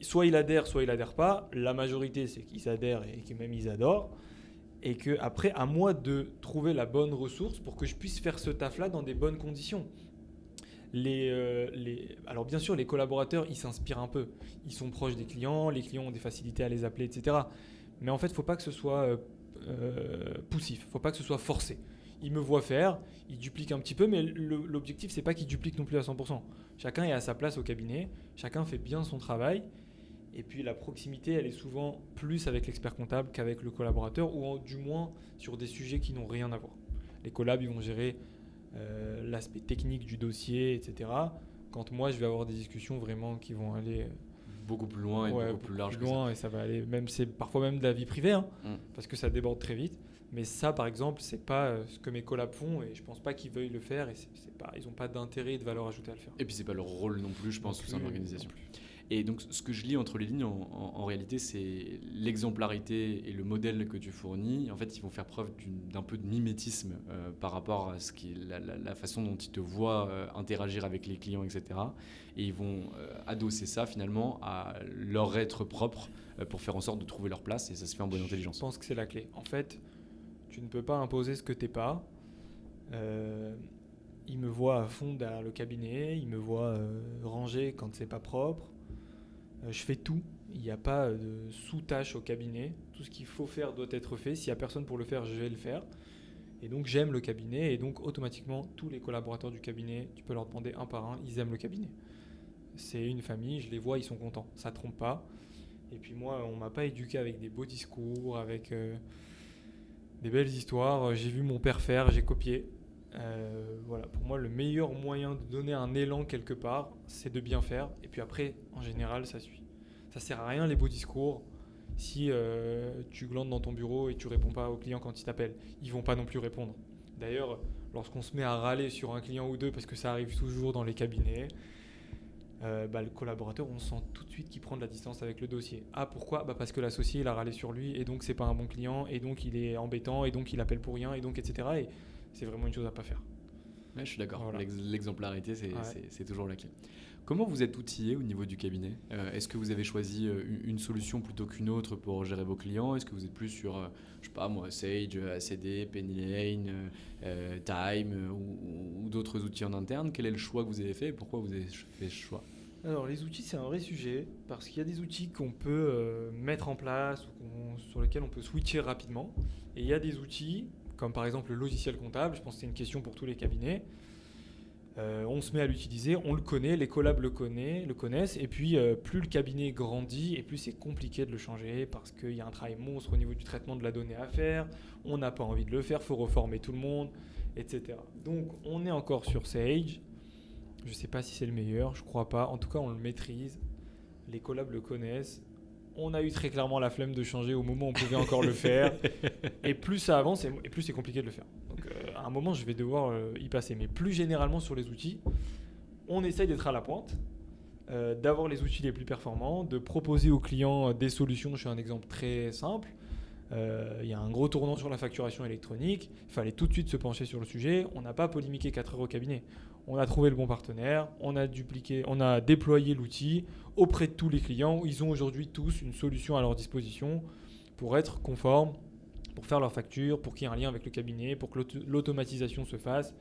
Soit il adhère, soit il adhère pas. La majorité, c'est qu'ils adhèrent et que même ils adorent. Et qu'après, à moi de trouver la bonne ressource pour que je puisse faire ce taf-là dans des bonnes conditions. Alors bien sûr, les collaborateurs, ils s'inspirent un peu. Ils sont proches des clients, les clients ont des facilités à les appeler, etc. Mais en fait, il ne faut pas que ce soit poussif, il ne faut pas que ce soit forcé. il me voit faire, il duplique un petit peu, mais l'objectif, c'est pas qu'il duplique non plus à 100%. Chacun est à sa place au cabinet, chacun fait bien son travail. Et puis la proximité, elle est souvent plus avec l'expert comptable qu'avec le collaborateur, ou du moins sur des sujets qui n'ont rien à voir. Les collabs, ils vont gérer l'aspect technique du dossier, etc. Quand moi, je vais avoir des discussions vraiment qui vont aller beaucoup plus loin et beaucoup plus large. Plus loin, et ça va aller, c'est parfois même de la vie privée, parce que ça déborde très vite. Mais ça, par exemple, c'est pas ce que mes collabs font, et je pense pas qu'ils veuillent le faire, et ils n'ont pas d'intérêt et de valeur ajoutée à le faire. Et puis c'est pas leur rôle non plus, je pense, au sein de l'organisation. Et donc, ce que je lis entre les lignes, en réalité, c'est l'exemplarité et le modèle que tu fournis. En fait, ils vont faire preuve d'un peu de mimétisme par rapport à la façon dont ils te voient interagir avec les clients, etc. Et ils vont adosser ça, finalement, à leur être propre pour faire en sorte de trouver leur place. Et ça se fait en bonne intelligence. Je pense que c'est la clé. En fait, tu ne peux pas imposer ce que t'es pas. Ils me voient à fond derrière le cabinet. Ils me voient ranger quand c'est pas propre. Je fais tout, il n'y a pas de sous-tâche au cabinet. Tout ce qu'il faut faire doit être fait. S'il n'y a personne pour le faire, je vais le faire. Et donc j'aime le cabinet, et donc automatiquement tous les collaborateurs du cabinet, tu peux leur demander un par un, ils aiment le cabinet. C'est une famille, je les vois, ils sont contents, ça ne trompe pas. Et puis moi, on ne m'a pas éduqué avec des beaux discours, avec des belles histoires. J'ai vu mon père faire, j'ai copié. Voilà, pour moi, le meilleur moyen de donner un élan quelque part, c'est de bien faire. Et puis après, en général, ça suit. Ça sert à rien les beaux discours si tu glandes dans ton bureau et tu réponds pas aux clients quand ils t'appellent. Ils vont pas non plus répondre. D'ailleurs, lorsqu'on se met à râler sur un client ou deux, parce que ça arrive toujours dans les cabinets, le collaborateur, on sent tout de suite qu'il prend de la distance avec le dossier. Ah, pourquoi ? Parce que l'associé, il a râlé sur lui, et donc c'est pas un bon client, et donc il est embêtant, et donc il appelle pour rien, et donc etc. Et c'est vraiment une chose à pas faire. Ouais, je suis d'accord. Voilà. L'exemplarité, c'est toujours la clé. Comment vous êtes outillé au niveau du cabinet ? Est-ce que vous avez choisi une solution plutôt qu'une autre pour gérer vos clients ? Est-ce que vous êtes plus sur, je sais pas moi, Sage, ACD, Penny Lane, Time ou d'autres outils en interne ? Quel est le choix que vous avez fait et pourquoi vous avez fait ce choix ? Alors les outils, c'est un vrai sujet parce qu'il y a des outils qu'on peut mettre en place ou sur lesquels on peut switcher rapidement. Et il y a des outils comme par exemple le logiciel comptable, je pense que c'est une question pour tous les cabinets. On se met à l'utiliser, on le connaît, les collabs le connaissent, et puis plus le cabinet grandit, et plus c'est compliqué de le changer, parce qu'il y a un travail monstre au niveau du traitement de la donnée à faire, on n'a pas envie de le faire, il faut reformer tout le monde, etc. Donc on est encore sur Sage, je ne sais pas si c'est le meilleur, je ne crois pas, en tout cas on le maîtrise, les collabs le connaissent. On a eu très clairement la flemme de changer au moment où on pouvait encore le faire. Et plus ça avance, et plus c'est compliqué de le faire. Donc à un moment, je vais devoir y passer. Mais plus généralement sur les outils, on essaye d'être à la pointe, d'avoir les outils les plus performants, de proposer aux clients des solutions. Je fais un exemple très simple. Il y a un gros tournant sur la facturation électronique. Il fallait tout de suite se pencher sur le sujet. On n'a pas polémiqué 4 heures au cabinet. On a trouvé le bon partenaire, on a déployé l'outil auprès de tous les clients. Ils ont aujourd'hui tous une solution à leur disposition pour être conformes, pour faire leur facture, pour qu'il y ait un lien avec le cabinet, pour que l'automatisation se fasse,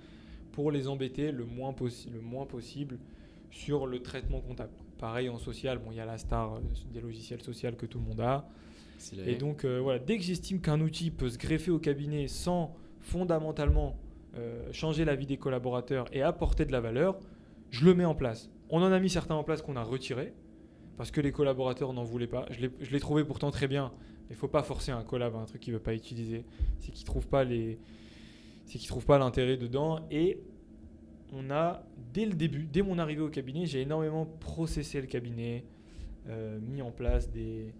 pour les embêter le moins possible sur le traitement comptable. Pareil en social, il y a la star des logiciels sociaux que tout le monde a. Et donc voilà, dès que j'estime qu'un outil peut se greffer au cabinet sans fondamentalement changer la vie des collaborateurs et apporter de la valeur, je le mets en place. On en a mis certains en place qu'on a retirés parce que les collaborateurs n'en voulaient pas. Je l'ai trouvé pourtant très bien, mais il ne faut pas forcer un collab à un truc qu'il ne veut pas utiliser. C'est qu'il ne trouve pas l'intérêt dedans. Et on a, dès le début, dès mon arrivée au cabinet, j'ai énormément processé le cabinet, mis en place des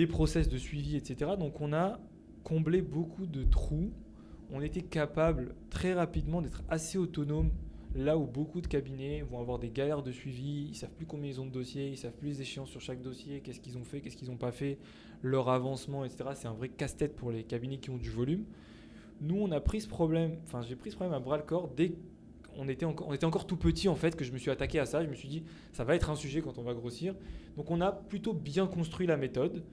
process de suivi, etc. Donc on a comblé beaucoup de trous. On était capable très rapidement d'être assez autonome là où beaucoup de cabinets vont avoir des galères de suivi, ils ne savent plus combien ils ont de dossiers, ils ne savent plus les échéances sur chaque dossier, qu'est-ce qu'ils ont fait, qu'est-ce qu'ils n'ont pas fait, leur avancement, etc. C'est un vrai casse-tête pour les cabinets qui ont du volume. Nous, on a pris ce problème, j'ai pris ce problème à bras-le-corps dès qu'on était encore tout petit en fait, que je me suis attaqué à ça. Je me suis dit, ça va être un sujet quand on va grossir. Donc on a plutôt bien construit la méthode.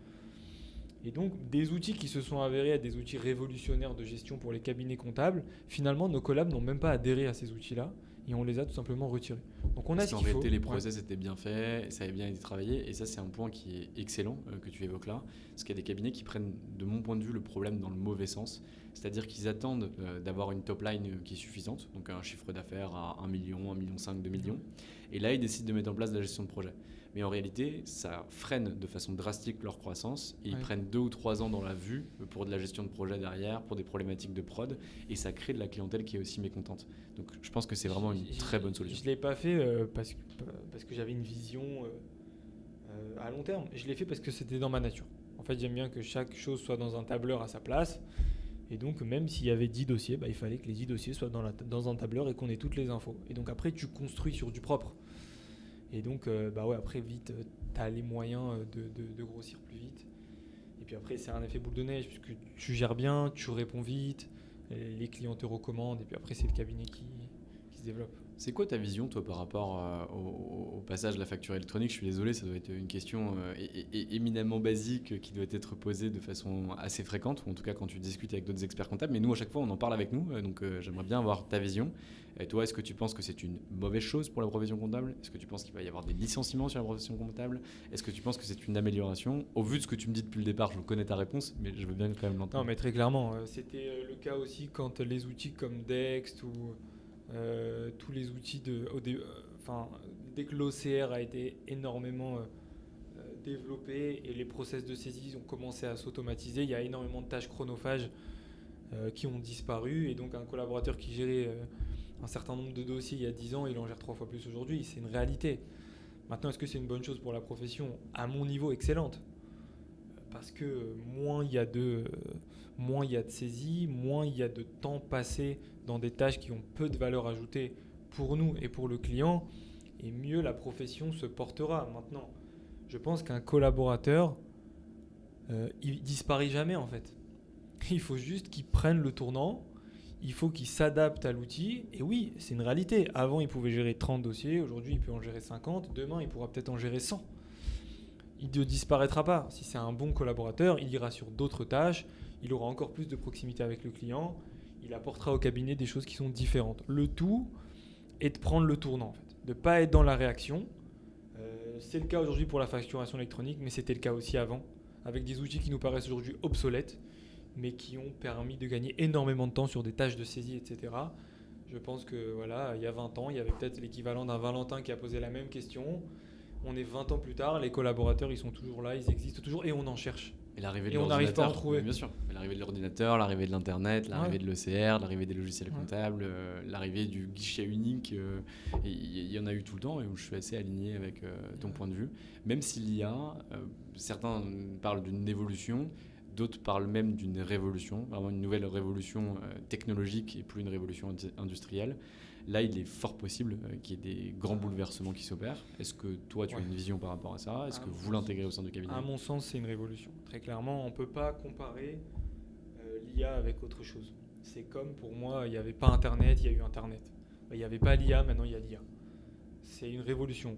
Et donc, des outils qui se sont avérés être des outils révolutionnaires de gestion pour les cabinets comptables, finalement, nos collabs n'ont même pas adhéré à ces outils-là. et on les a tout simplement retirés. Donc on a Parce ce qu'en qu'il faut. réalité, les process étaient bien faits, ça avait bien été travaillé, et ça, c'est un point qui est excellent que tu évoques là, parce qu'il y a des cabinets qui prennent, de mon point de vue, le problème dans le mauvais sens, c'est-à-dire qu'ils attendent d'avoir une top line qui est suffisante, donc un chiffre d'affaires à 1 million, 1,5 million, 2 millions, et là, ils décident de mettre en place de la gestion de projet. Mais en réalité, ça freine de façon drastique leur croissance, et ils prennent 2 ou 3 ans dans la vue pour de la gestion de projet derrière, pour des problématiques de prod, et ça crée de la clientèle qui est aussi mécontente. Donc je pense que c'est vraiment une très bonne solution. Je ne l'ai pas fait parce que j'avais une vision à long terme. Je l'ai fait parce que c'était dans ma nature. En fait, j'aime bien que chaque chose soit dans un tableur à sa place. Et donc, même s'il y avait 10 dossiers, il fallait que les 10 dossiers soient dans un tableur et qu'on ait toutes les infos. Et donc après, tu construis sur du propre. Et donc, après, vite, tu as les moyens de grossir plus vite. Et puis après, c'est un effet boule de neige, puisque tu gères bien, tu réponds vite, les clients te recommandent, et puis après, c'est le cabinet qui se développe. C'est quoi ta vision, toi, par rapport au passage de la facture électronique ? Je suis désolé, ça doit être une question éminemment basique qui doit être posée de façon assez fréquente, ou en tout cas quand tu discutes avec d'autres experts comptables. Mais nous, à chaque fois, on en parle avec nous, donc j'aimerais bien avoir ta vision. Et toi, est-ce que tu penses que c'est une mauvaise chose pour la profession comptable ? Est-ce que tu penses qu'il va y avoir des licenciements sur la profession comptable ? Est-ce que tu penses que c'est une amélioration ? Au vu de ce que tu me dis depuis le départ, je connais ta réponse, mais je veux bien quand même l'entendre. Non, mais très clairement, c'était le cas aussi quand les outils comme Dext ou tous les outils dès que l'OCR a été énormément développé et les process de saisie ont commencé à s'automatiser, il y a énormément de tâches chronophages qui ont disparu, et donc un collaborateur qui gérait un certain nombre de dossiers il y a 10 ans, il en gère 3 fois plus aujourd'hui. C'est une réalité. Maintenant, est-ce que c'est une bonne chose pour la profession ? À mon niveau, excellente. Parce que moins il y a de saisie, moins il y a de temps passé dans des tâches qui ont peu de valeur ajoutée pour nous et pour le client, et mieux la profession se portera. Maintenant, je pense qu'un collaborateur, il disparaît jamais en fait. Il faut juste qu'il prenne le tournant, il faut qu'il s'adapte à l'outil, et oui, c'est une réalité. Avant, il pouvait gérer 30 dossiers, aujourd'hui, il peut en gérer 50, demain, il pourra peut-être en gérer 100. Il ne disparaîtra pas. Si c'est un bon collaborateur, il ira sur d'autres tâches, il aura encore plus de proximité avec le client, il apportera au cabinet des choses qui sont différentes. Le tout est de prendre le tournant, en fait, de ne pas être dans la réaction. C'est le cas aujourd'hui pour la facturation électronique, mais c'était le cas aussi avant, avec des outils qui nous paraissent aujourd'hui obsolètes, mais qui ont permis de gagner énormément de temps sur des tâches de saisie, etc. Je pense que il y a 20 ans, il y avait peut-être l'équivalent d'un Valentin qui a posé la même question. On est 20 ans plus tard, les collaborateurs, ils sont toujours là, ils existent toujours, et on en cherche. Et l'arrivée de on n'arrive pas à en trouver. Bien sûr. L'arrivée de l'ordinateur, l'arrivée de l'Internet, l'arrivée de l'OCR, l'arrivée des logiciels comptables, l'arrivée du guichet unique. Il y en a eu tout le temps, et où je suis assez aligné avec ton point de vue. Même si l'IA, certains parlent d'une évolution, d'autres parlent même d'une révolution, vraiment une nouvelle révolution technologique et plus une révolution industrielle. Là, il est fort possible qu'il y ait des grands bouleversements qui s'opèrent. Est-ce que toi, tu as une vision par rapport à ça ? Est-ce que vous l'intégrez au sein du cabinet ? À mon sens, c'est une révolution. Très clairement, on ne peut pas comparer l'IA avec autre chose. C'est comme pour moi, il n'y avait pas Internet, il y a eu Internet. Il n'y avait pas l'IA, maintenant il y a l'IA. C'est une révolution.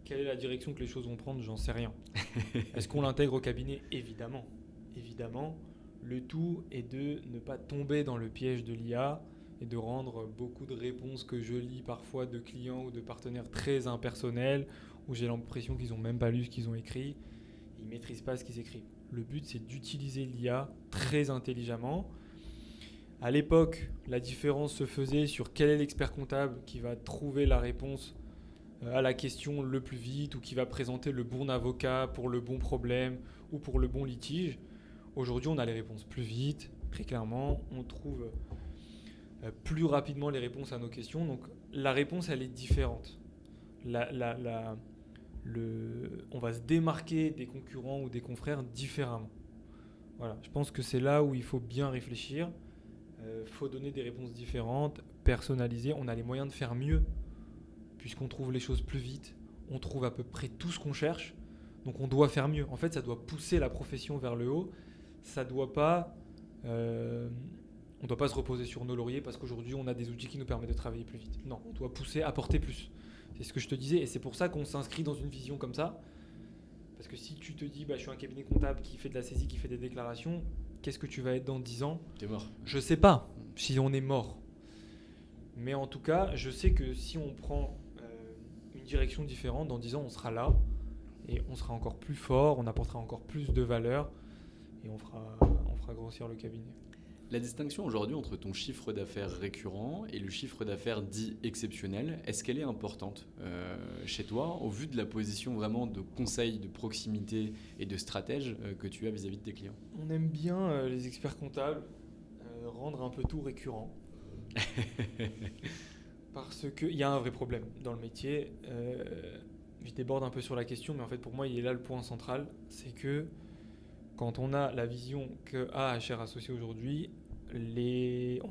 Quelle est la direction que les choses vont prendre ? J'en sais rien. Est-ce qu'on l'intègre au cabinet ? Évidemment. Évidemment. Le tout est de ne pas tomber dans le piège de l'IA et de rendre beaucoup de réponses que je lis parfois de clients ou de partenaires très impersonnels, où j'ai l'impression qu'ils n'ont même pas lu ce qu'ils ont écrit, ils ne maîtrisent pas ce qu'ils écrivent. Le but, c'est d'utiliser l'IA très intelligemment. À l'époque, la différence se faisait sur quel est l'expert comptable qui va trouver la réponse à la question le plus vite, ou qui va présenter le bon avocat pour le bon problème ou pour le bon litige. Aujourd'hui, on a les réponses plus vite, très clairement. On trouve plus rapidement les réponses à nos questions. Donc la réponse, elle est différente. On va se démarquer des concurrents ou des confrères différemment. Voilà, je pense que c'est là où il faut bien réfléchir. Faut donner des réponses différentes, personnalisées. On a les moyens de faire mieux, puisqu'on trouve les choses plus vite. On trouve à peu près tout ce qu'on cherche. Donc on doit faire mieux. En fait, ça doit pousser la profession vers le haut. Ça doit pas... on ne doit pas se reposer sur nos lauriers parce qu'aujourd'hui, on a des outils qui nous permettent de travailler plus vite. Non, on doit pousser, apporter plus. C'est ce que je te disais, et c'est pour ça qu'on s'inscrit dans une vision comme ça. Parce que si tu te dis, je suis un cabinet comptable qui fait de la saisie, qui fait des déclarations, qu'est-ce que tu vas être dans 10 ans ? T'es mort. Je ne sais pas si on est mort. Mais en tout cas, je sais que si on prend une direction différente, dans 10 ans, on sera là et on sera encore plus fort, on apportera encore plus de valeur et on fera grossir le cabinet. La distinction aujourd'hui entre ton chiffre d'affaires récurrent et le chiffre d'affaires dit exceptionnel, est-ce qu'elle est importante chez toi au vu de la position vraiment de conseil, de proximité et de stratège que tu as vis-à-vis de tes clients? On aime bien, les experts comptables, rendre un peu tout récurrent. Parce qu'il y a un vrai problème dans le métier. Je déborde un peu sur la question, mais en fait pour moi il est là le point central. C'est que quand on a la vision que a HR Associés aujourd'hui, on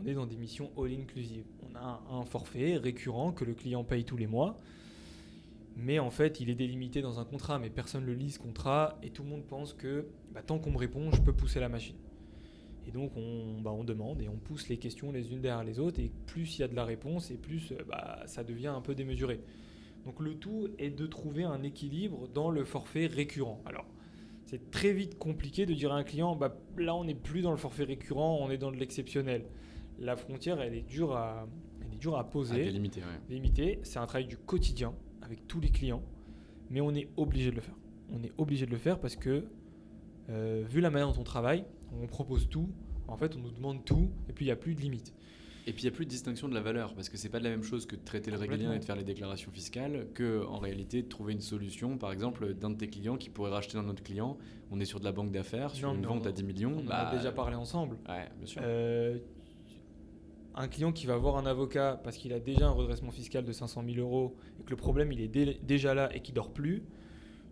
est dans des missions all-inclusive. On a un forfait récurrent que le client paye tous les mois. Mais en fait, il est délimité dans un contrat, mais personne ne le lit ce contrat et tout le monde pense que tant qu'on me répond, je peux pousser la machine. Et donc on demande et on pousse les questions les unes derrière les autres et plus il y a de la réponse et plus ça devient un peu démesuré. Donc le tout est de trouver un équilibre dans le forfait récurrent. Alors c'est très vite compliqué de dire à un client là on n'est plus dans le forfait récurrent, on est dans de l'exceptionnel. La frontière elle est dure à poser. Délimiter, c'est un travail du quotidien avec tous les clients, mais on est obligé de le faire. On est obligé de le faire parce que vu la manière dont on travaille, on propose tout, en fait on nous demande tout et puis il n'y a plus de limite. Et puis il n'y a plus de distinction de la valeur parce que c'est pas de la même chose que de traiter le régalien et de faire les déclarations fiscales que en réalité de trouver une solution, par exemple d'un de tes clients qui pourrait racheter un autre client. On est sur de la banque d'affaires, sur une vente à 10 millions. On en a déjà parlé ensemble. Ouais, bien sûr. Un client qui va voir un avocat parce qu'il a déjà un redressement fiscal de 500 000 euros et que le problème il est déjà là et qu'il ne dort plus,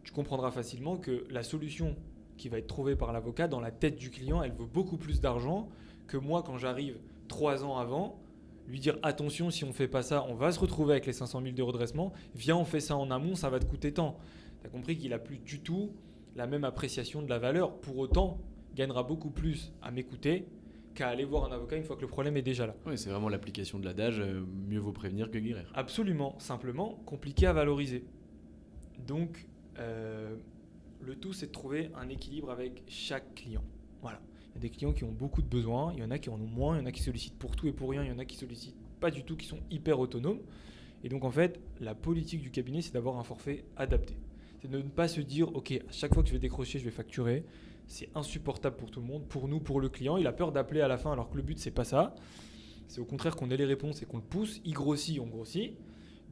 tu comprendras facilement que la solution qui va être trouvée par l'avocat dans la tête du client, elle vaut beaucoup plus d'argent que moi quand j'arrive 3 ans avant, lui dire attention, si on ne fait pas ça, on va se retrouver avec les 500 000 de redressement, viens on fait ça en amont, ça va te coûter tant. Tu as compris qu'il n'a plus du tout la même appréciation de la valeur, pour autant il gagnera beaucoup plus à m'écouter qu'à aller voir un avocat une fois que le problème est déjà là. Oui, c'est vraiment l'application de l'adage, mieux vaut prévenir que guérir. Absolument, simplement compliqué à valoriser. Donc le tout c'est de trouver un équilibre avec chaque client. Voilà. Il y a des clients qui ont beaucoup de besoins, il y en a qui en ont moins, il y en a qui sollicitent pour tout et pour rien, il y en a qui sollicitent pas du tout, qui sont hyper autonomes. Et donc en fait, la politique du cabinet, c'est d'avoir un forfait adapté. C'est de ne pas se dire, ok, à chaque fois que je vais décrocher, je vais facturer. C'est insupportable pour tout le monde, pour nous, pour le client. Il a peur d'appeler à la fin alors que le but, c'est pas ça. C'est au contraire qu'on ait les réponses et qu'on le pousse. Il grossit, on grossit.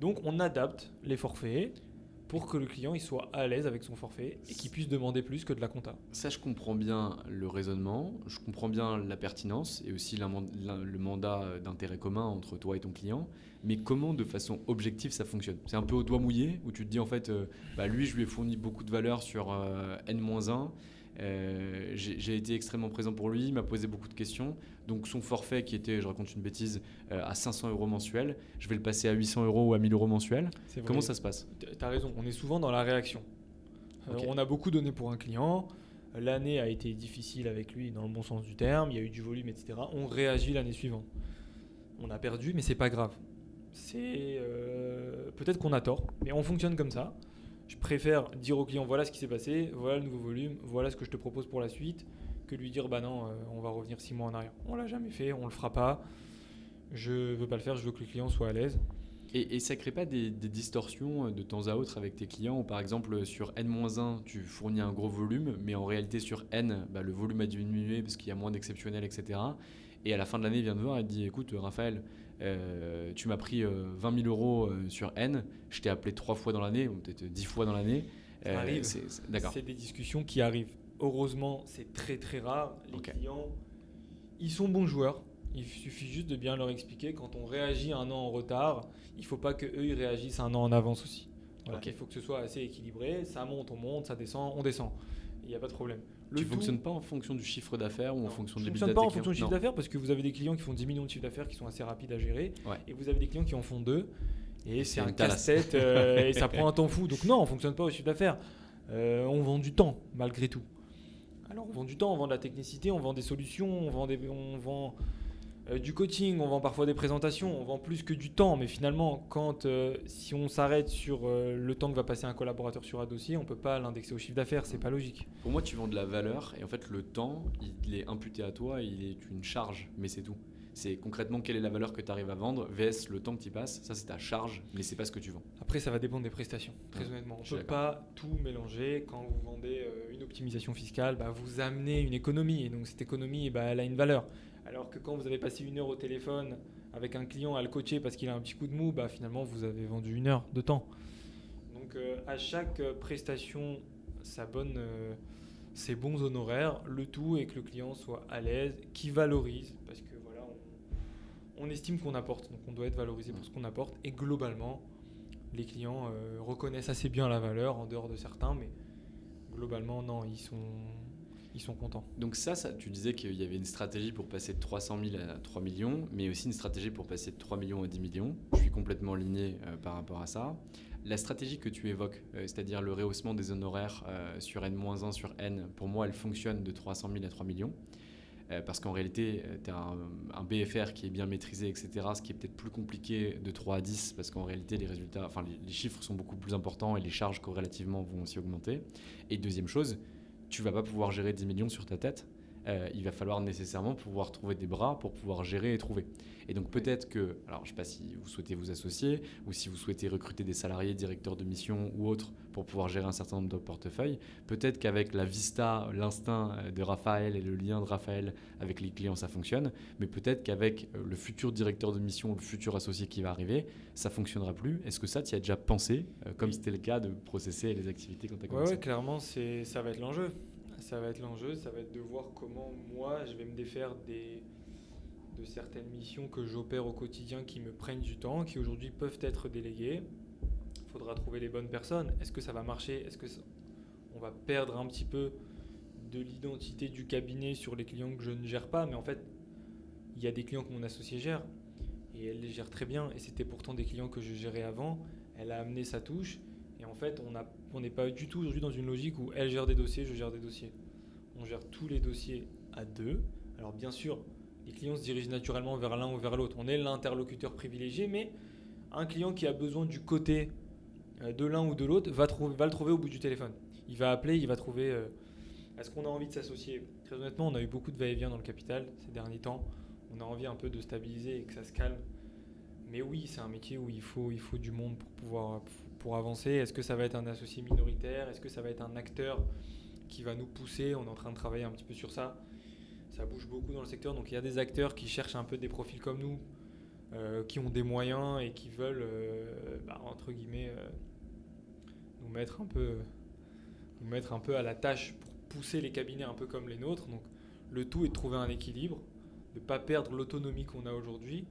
Donc on adapte les forfaits pour que le client il soit à l'aise avec son forfait et qu'il puisse demander plus que de la compta. Ça, je comprends bien le raisonnement, je comprends bien la pertinence et aussi le mandat d'intérêt commun entre toi et ton client. Mais comment, de façon objective, ça fonctionne? C'est un peu au doigt mouillé où tu te dis en fait, lui, je lui ai fourni beaucoup de valeur sur N-1. J'ai été extrêmement présent pour lui, il m'a posé beaucoup de questions. Donc son forfait qui était, je raconte une bêtise, à 500 € mensuels, je vais le passer à 800 € ou à 1000 € mensuels. Comment ça se passe? Tu as raison, on est souvent dans la réaction. Okay. On a beaucoup donné pour un client, l'année a été difficile avec lui dans le bon sens du terme, il y a eu du volume, etc. On réagit l'année suivante. On a perdu, mais c'est pas grave. Peut-être qu'on a tort, mais on fonctionne comme ça. Je préfère dire au client voilà ce qui s'est passé, voilà le nouveau volume, voilà ce que je te propose pour la suite, que lui dire non, on va revenir 6 mois en arrière. On l'a jamais fait, on le fera pas. Je veux pas le faire, je veux que le client soit à l'aise. Et ça crée pas des distorsions de temps à autre avec tes clients où par exemple sur N-1 tu fournis un gros volume, mais en réalité sur N le volume a diminué parce qu'il y a moins d'exceptionnels, etc. Et à la fin de l'année il vient te voir et te dit écoute Raphaël, tu m'as pris 20 000 € sur N, je t'ai appelé 3 fois dans l'année, ou peut-être 10 fois dans l'année. Ça arrive. C'est des discussions qui arrivent. Heureusement, c'est très très rare. Les clients, ils sont bons joueurs. Il suffit juste de bien leur expliquer quand on réagit un an en retard, il ne faut pas qu'eux ils réagissent un an en avance aussi. Voilà, il faut que ce soit assez équilibré. Ça monte, on monte, ça descend, on descend. Il n'y a pas de problème. Tu ne fonctionnes pas en fonction du chiffre d'affaires ou en fonction de l'EBITDA? Je ne fonctionne pas en fonction du chiffre d'affaires parce que vous avez des clients qui font 10 millions de chiffre d'affaires qui sont assez rapides à gérer et vous avez des clients qui en font 2 et c'est un casse-tête et ça prend un temps fou. Donc non, on ne fonctionne pas au chiffre d'affaires. On vend du temps malgré tout. Alors on vend du temps, on vend de la technicité, on vend des solutions, on vend du coaching, on vend parfois des présentations, on vend plus que du temps. Mais finalement, si on s'arrête sur le temps que va passer un collaborateur sur un dossier, on ne peut pas l'indexer au chiffre d'affaires, c'est pas logique. Pour moi, tu vends de la valeur et en fait, le temps, il est imputé à toi, il est une charge, mais c'est tout. C'est concrètement quelle est la valeur que tu arrives à vendre vs le temps que tu y passes. Ça, c'est ta charge, mais c'est pas ce que tu vends. Après, ça va dépendre des prestations, très honnêtement. On ne peut pas tout mélanger. Quand vous vendez une optimisation fiscale, vous amenez une économie. Et donc, cette économie, elle a une valeur. Alors que quand vous avez passé 1 heure au téléphone avec un client à le coacher parce qu'il a un petit coup de mou, finalement, vous avez vendu 1 heure de temps. Donc, à chaque prestation, ses bons honoraires. Le tout est que le client soit à l'aise, qu'il valorise. Parce que voilà, on estime qu'on apporte. Donc, on doit être valorisé pour ce qu'on apporte. Et globalement, les clients reconnaissent assez bien la valeur en dehors de certains, mais globalement, non, ils sont contents. Donc ça, tu disais qu'il y avait une stratégie pour passer de 300 000 à 3 millions, mais aussi une stratégie pour passer de 3 millions à 10 millions. Je suis complètement aligné par rapport à ça. La stratégie que tu évoques, c'est-à-dire le rehaussement des honoraires sur N-1 sur N, pour moi, elle fonctionne de 300 000 à 3 millions. Parce qu'en réalité, tu as un BFR qui est bien maîtrisé, etc. Ce qui est peut-être plus compliqué de 3 à 10, parce qu'en réalité, les chiffres sont beaucoup plus importants et les charges corrélativement vont aussi augmenter. Et deuxième chose, tu ne vas pas pouvoir gérer 10 millions sur ta tête. Il va falloir nécessairement pouvoir trouver des bras pour pouvoir gérer et trouver. Et donc peut-être que, alors je ne sais pas si vous souhaitez vous associer ou si vous souhaitez recruter des salariés, directeurs de mission ou autres pour pouvoir gérer un certain nombre de portefeuilles, peut-être qu'avec la vista, l'instinct de Raphaël et le lien de Raphaël avec les clients, ça fonctionne, mais peut-être qu'avec le futur directeur de mission, le futur associé qui va arriver, ça ne fonctionnera plus. Est-ce que ça, tu y as déjà pensé, comme c'était le cas de processer les activités quand tu as commencé ? Oui, clairement, ça va être l'enjeu. Ça va être de voir comment moi, je vais me défaire de certaines missions que j'opère au quotidien qui me prennent du temps, qui aujourd'hui peuvent être déléguées. Il faudra trouver les bonnes personnes. Est-ce que ça va marcher ? Est-ce qu'on va perdre un petit peu de l'identité du cabinet sur les clients que je ne gère pas ? Mais en fait, il y a des clients que mon associé gère et elle les gère très bien. Et c'était pourtant des clients que je gérais avant. Elle a amené sa touche. Et en fait, on n'est pas du tout aujourd'hui dans une logique où elle gère des dossiers, je gère des dossiers. On gère tous les dossiers à deux. Alors bien sûr, les clients se dirigent naturellement vers l'un ou vers l'autre. On est l'interlocuteur privilégié, mais un client qui a besoin du côté de l'un ou de l'autre va le trouver au bout du téléphone. Il va appeler, il va trouver est-ce qu'on a envie de s'associer ? Très honnêtement, on a eu beaucoup de va-et-vient dans le capital ces derniers temps. On a envie un peu de stabiliser et que ça se calme. Mais oui, c'est un métier où il faut du monde pour avancer. Est-ce que ça va être un associé minoritaire ? Est-ce que ça va être un acteur qui va nous pousser ? On est en train de travailler un petit peu sur ça. Ça bouge beaucoup dans le secteur. Donc il y a des acteurs qui cherchent un peu des profils comme nous, qui ont des moyens et qui veulent, entre guillemets, nous mettre un peu à la tâche pour pousser les cabinets un peu comme les nôtres. Donc le tout est de trouver un équilibre, de ne pas perdre l'autonomie qu'on a aujourd'hui.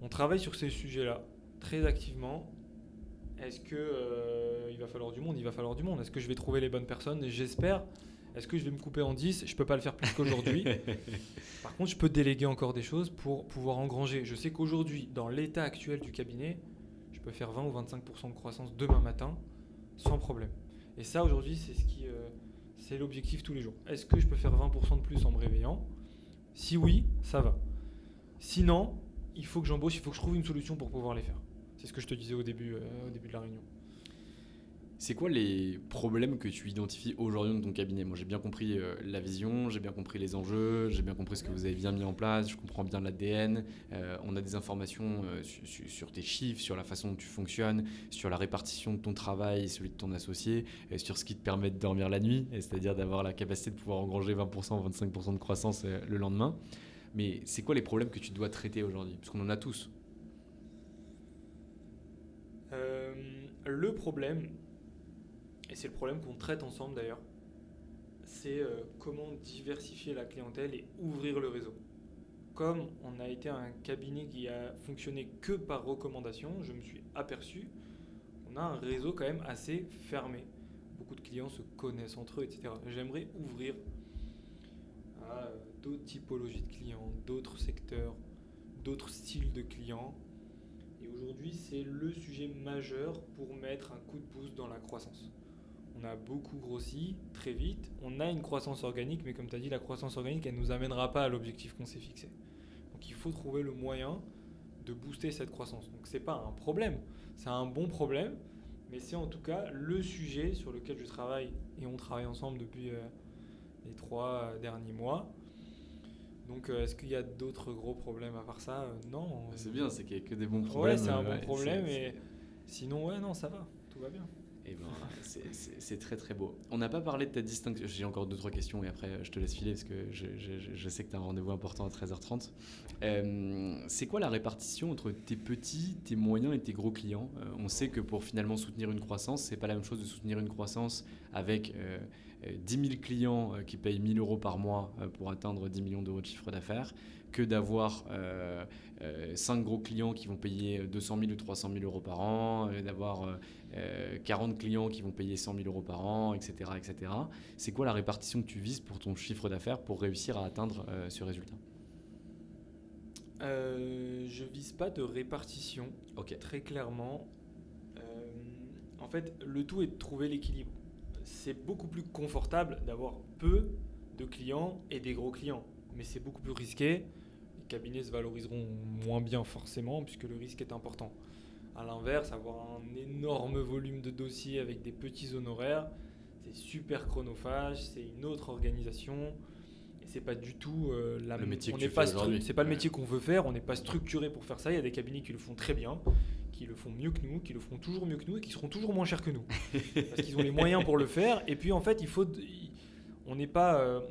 On travaille sur ces sujets-là très activement. Est-ce qu'il va falloir du monde ? Il va falloir du monde. Est-ce que je vais trouver les bonnes personnes ? J'espère. Est-ce que je vais me couper en 10 ? Je ne peux pas le faire plus qu'aujourd'hui. Par contre, je peux déléguer encore des choses pour pouvoir engranger. Je sais qu'aujourd'hui, dans l'état actuel du cabinet, je peux faire 20 ou 25% de croissance demain matin sans problème. Et ça, aujourd'hui, c'est l'objectif tous les jours. Est-ce que je peux faire 20% de plus en me réveillant ? Si oui, ça va. Sinon, il faut que j'embauche, il faut que je trouve une solution pour pouvoir les faire. C'est ce que je te disais au début de la réunion. C'est quoi les problèmes que tu identifies aujourd'hui dans ton cabinet ? Moi, j'ai bien compris la vision, j'ai bien compris les enjeux, j'ai bien compris ce que vous avez bien mis en place, je comprends bien l'ADN. On a des informations sur tes chiffres, sur la façon dont tu fonctionnes, sur la répartition de ton travail et celui de ton associé, sur ce qui te permet de dormir la nuit, c'est-à-dire d'avoir la capacité de pouvoir engranger 20%, 25% de croissance le lendemain. Mais c'est quoi les problèmes que tu dois traiter aujourd'hui ? Parce qu'on en a tous. Le problème, et c'est le problème qu'on traite ensemble d'ailleurs, c'est comment diversifier la clientèle et ouvrir le réseau. Comme on a été un cabinet qui a fonctionné que par recommandation, je me suis aperçu qu'on a un réseau quand même assez fermé. Beaucoup de clients se connaissent entre eux, etc. J'aimerais ouvrir à d'autres typologies de clients, d'autres secteurs, d'autres styles de clients. Et aujourd'hui, c'est le sujet majeur pour mettre un coup de pouce dans la croissance. On a beaucoup grossi très vite. On a une croissance organique, mais comme tu as dit, la croissance organique, elle ne nous amènera pas à l'objectif qu'on s'est fixé. Donc il faut trouver le moyen de booster cette croissance. Donc ce n'est pas un problème, c'est un bon problème, mais c'est en tout cas le sujet sur lequel je travaille et on travaille ensemble depuis les 3 derniers mois Donc, est-ce qu'il y a d'autres gros problèmes à part ça? Non. C'est bien, c'est qu'il n'y a que des bons problèmes. Ouais, c'est un bon problème. Et sinon, ouais, non, ça va. Tout va bien. Et ben, c'est très très beau. On n'a pas parlé de ta distinction. J'ai encore 2-3 questions et après je te laisse filer parce que je sais que tu as un rendez-vous important à 13h30. C'est quoi la répartition entre tes petits, tes moyens et tes gros clients? On sait que pour finalement soutenir une croissance, c'est pas la même chose de soutenir une croissance avec 10 000 clients qui payent 1 000 euros par mois pour atteindre 10 millions d'euros de chiffre d'affaires que d'avoir 5 gros clients qui vont payer 200 000 ou 300 000 euros par an, d'avoir 40 clients qui vont payer 100 000 euros par an, etc., etc. C'est quoi la répartition que tu vises pour ton chiffre d'affaires pour réussir à atteindre ce résultat? Je vise pas de répartition, très clairement. En fait, le tout est de trouver l'équilibre. C'est beaucoup plus confortable d'avoir peu de clients et des gros clients, mais c'est beaucoup plus risqué. Les cabinets se valoriseront moins bien forcément puisque le risque est important. À l'inverse, avoir un énorme volume de dossiers avec des petits honoraires, c'est super chronophage, c'est une autre organisation et c'est pas du tout le métier que on tu n'est fais pas aujourd'hui. c'est pas le métier qu'on veut faire, on n'est pas structuré pour faire ça. Il y a des cabinets qui le font très bien, qui le font mieux que nous, qui le feront toujours mieux que nous et qui seront toujours moins chers que nous parce qu'ils ont les moyens pour le faire. Et puis en fait, on n'est pas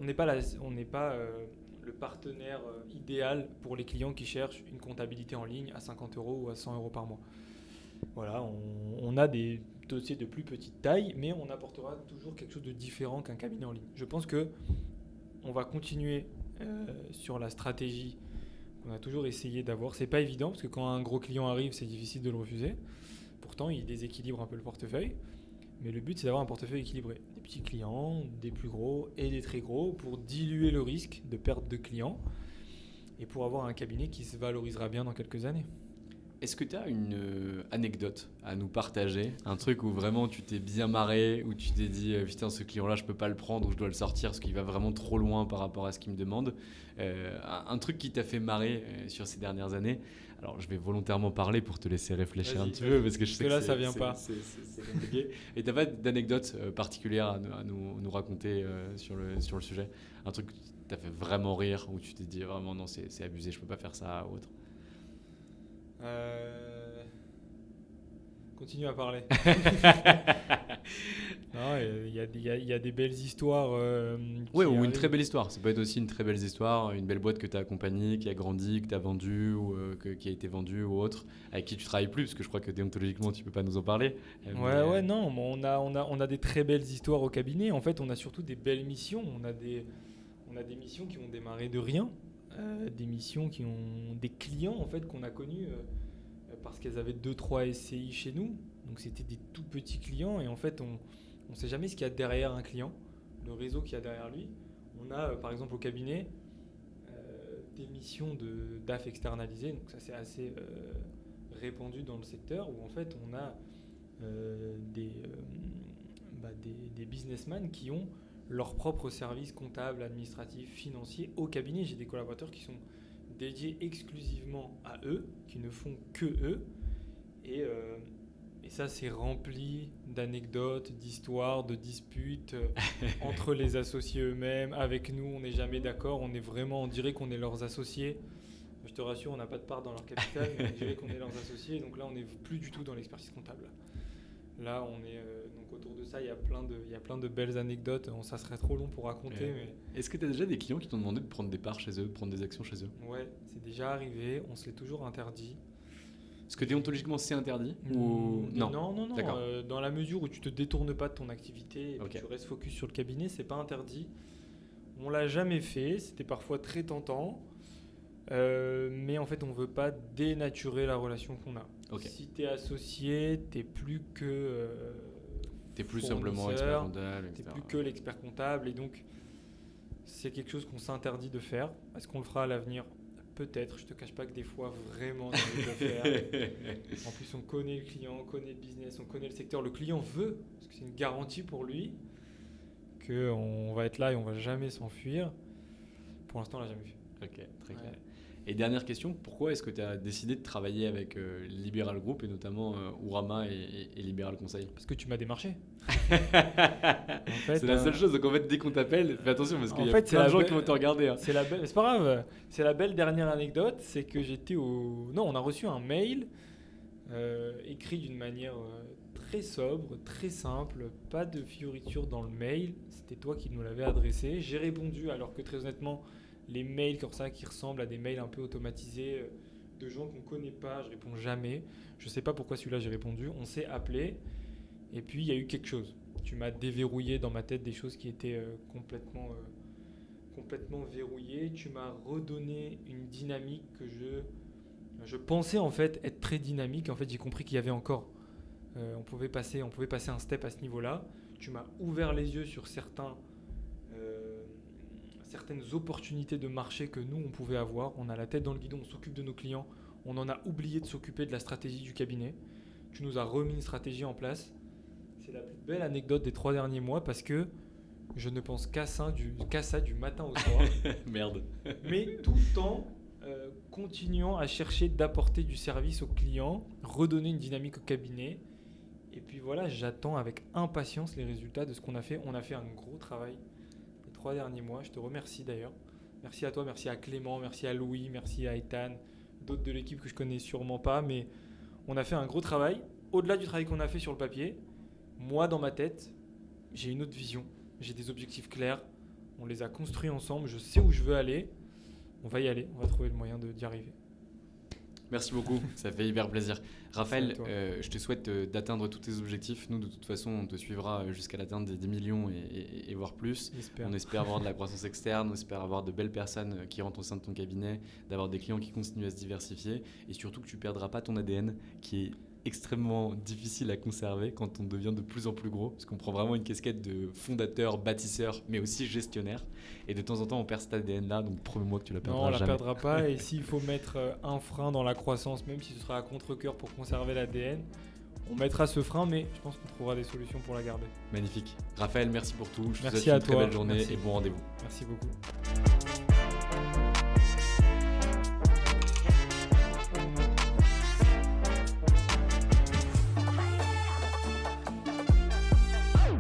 le partenaire idéal pour les clients qui cherchent une comptabilité en ligne à 50 euros ou à 100 euros par mois. Voilà, on a des dossiers de plus petite taille, mais on apportera toujours quelque chose de différent qu'un cabinet en ligne. Je pense que on va continuer sur la stratégie qu'on a toujours essayé d'avoir. C'est pas évident parce que quand un gros client arrive, c'est difficile de le refuser. Pourtant, il déséquilibre un peu le portefeuille. Mais le but, c'est d'avoir un portefeuille équilibré. Des petits clients, des plus gros et des très gros pour diluer le risque de perte de clients et pour avoir un cabinet qui se valorisera bien dans quelques années. Est-ce que tu as une anecdote à nous partager? Un truc où vraiment tu t'es bien marré, où tu t'es dit putain, ce client-là, je peux pas le prendre ou je dois le sortir parce qu'il va vraiment trop loin par rapport à ce qu'il me demande. Un truc qui t'a fait marrer sur ces dernières années. Alors, je vais volontairement parler pour te laisser réfléchir un petit peu parce que je sais que là, ça vient pas. C'est compliqué. Et t'as pas d'anecdote particulière à nous raconter sur le sujet? Un truc qui t'a fait vraiment rire, où tu t'es dit vraiment non, c'est abusé, je peux pas faire ça ou autre? Continue à parler. Il y a des belles histoires. Oui, ou une très belle histoire. Ça peut être aussi une très belle histoire, une belle boîte que tu as accompagnée, qui a grandi, que tu as vendue, ou qui a été vendue ou autre, avec qui tu travailles plus, parce que je crois que déontologiquement, tu peux pas nous en parler. Non, on a des très belles histoires au cabinet. En fait, on a surtout des belles missions. On a des missions qui ont démarré de rien. Des missions qui ont des clients en fait qu'on a connus parce qu'elles avaient 2-3 SCI chez nous, donc c'était des tout petits clients et en fait on ne sait jamais ce qu'il y a derrière un client, le réseau qu'il y a derrière lui. On a par exemple au cabinet des missions DAF externalisées, donc ça c'est assez répandu dans le secteur où en fait on a des businessmen qui ont leurs propres services comptables, administratifs, financiers au cabinet. J'ai des collaborateurs qui sont dédiés exclusivement à eux, qui ne font que eux. Et ça, c'est rempli d'anecdotes, d'histoires, de disputes entre les associés eux-mêmes. Avec nous, on n'est jamais d'accord. On dirait qu'on est leurs associés. Je te rassure, on n'a pas de part dans leur capital, mais on dirait qu'on est leurs associés. Donc là, on n'est plus du tout dans l'expertise comptable. Là, on est donc autour de ça, il y a plein de belles anecdotes. Ça serait trop long pour raconter. Mais... Est-ce que tu as déjà des clients qui t'ont demandé de prendre des parts chez eux, de prendre des actions chez eux? Ouais, c'est déjà arrivé. On se l'est toujours interdit. Est-ce que déontologiquement c'est interdit ou... Non. Dans la mesure où tu te détournes pas de ton activité et que tu restes focus sur le cabinet, c'est pas interdit. On l'a jamais fait. C'était parfois très tentant. Mais en fait, on veut pas dénaturer la relation qu'on a. Si tu es associé, tu plus que t'es plus simplement expert comptable, tu plus que l'expert comptable et donc c'est quelque chose qu'on s'interdit de faire. Est-ce qu'on le fera à l'avenir? Peut-être, je te cache pas que des fois vraiment on a envie de le faire. En plus, on connaît le client, on connaît le business, on connaît le secteur. Le client veut, parce que c'est une garantie pour lui qu'on va être là et on va jamais s'enfuir. Pour l'instant, on l'a jamais fait. Ok, très clair. Et dernière question, pourquoi est-ce que tu as décidé de travailler avec Liberal Group et notamment Ourama et Liberal Conseil? Parce que tu m'as démarché. En fait, c'est la seule chose, donc en fait dès qu'on t'appelle, fais attention parce qu'il y a plein de gens qui vont te regarder. Hein. C'est pas grave, c'est la belle dernière anecdote, c'est que j'étais au... Non, on a reçu un mail écrit d'une manière très sobre, très simple, pas de fioriture dans le mail, c'était toi qui nous l'avais adressé. J'ai répondu alors que très honnêtement, les mails comme ça qui ressemblent à des mails un peu automatisés de gens qu'on connaît pas, je réponds jamais. Je sais pas pourquoi celui-là j'ai répondu, on s'est appelé et puis il y a eu quelque chose. Tu m'as déverrouillé dans ma tête des choses qui étaient complètement verrouillées. Tu m'as redonné une dynamique que je pensais en fait être très dynamique. En fait, j'ai compris qu'il y avait encore, on pouvait passer un step à ce niveau-là. Tu m'as ouvert les yeux sur certaines opportunités de marché que nous on pouvait avoir. On a la tête dans le guidon, on s'occupe de nos clients. On en a oublié de s'occuper de la stratégie du cabinet. Tu nous as remis une stratégie en place. C'est la plus belle anecdote des 3 derniers mois parce que je ne pense qu'à ça du matin au soir. Merde. Mais tout le temps, continuant à chercher d'apporter du service aux clients, redonner une dynamique au cabinet. Et puis voilà, j'attends avec impatience les résultats de ce qu'on a fait. On a fait un gros travail les 3 derniers mois. Je te remercie d'ailleurs. Merci à toi, merci à Clément, merci à Louis, merci à Ethan, d'autres de l'équipe que je connais sûrement pas. Mais on a fait un gros travail. Au-delà du travail qu'on a fait sur le papier, moi dans ma tête, j'ai une autre vision. J'ai des objectifs clairs. On les a construits ensemble. Je sais où je veux aller. On va y aller. On va trouver le moyen d'y arriver. Merci beaucoup, ça fait hyper plaisir. Raphaël, je te souhaite d'atteindre tous tes objectifs. Nous, de toute façon, on te suivra jusqu'à l'atteinte des 10 millions et voire plus. J'espère. On espère avoir de la croissance externe, on espère avoir de belles personnes qui rentrent au sein de ton cabinet, d'avoir des clients qui continuent à se diversifier et surtout que tu ne perdras pas ton ADN qui est extrêmement difficile à conserver quand on devient de plus en plus gros, parce qu'on prend vraiment une casquette de fondateur, bâtisseur, mais aussi gestionnaire. Et de temps en temps, on perd cet ADN-là, donc promets-moi que tu la perdras jamais. Non, on la perdra pas. Et s'il faut mettre un frein dans la croissance, même si ce sera à contre-cœur pour conserver l'ADN, on mettra ce frein, mais je pense qu'on trouvera des solutions pour la garder. Magnifique. Raphaël, merci pour tout. Je te Merci souhaite à une très toi. belle journée Merci. et bon rendez-vous. Merci beaucoup.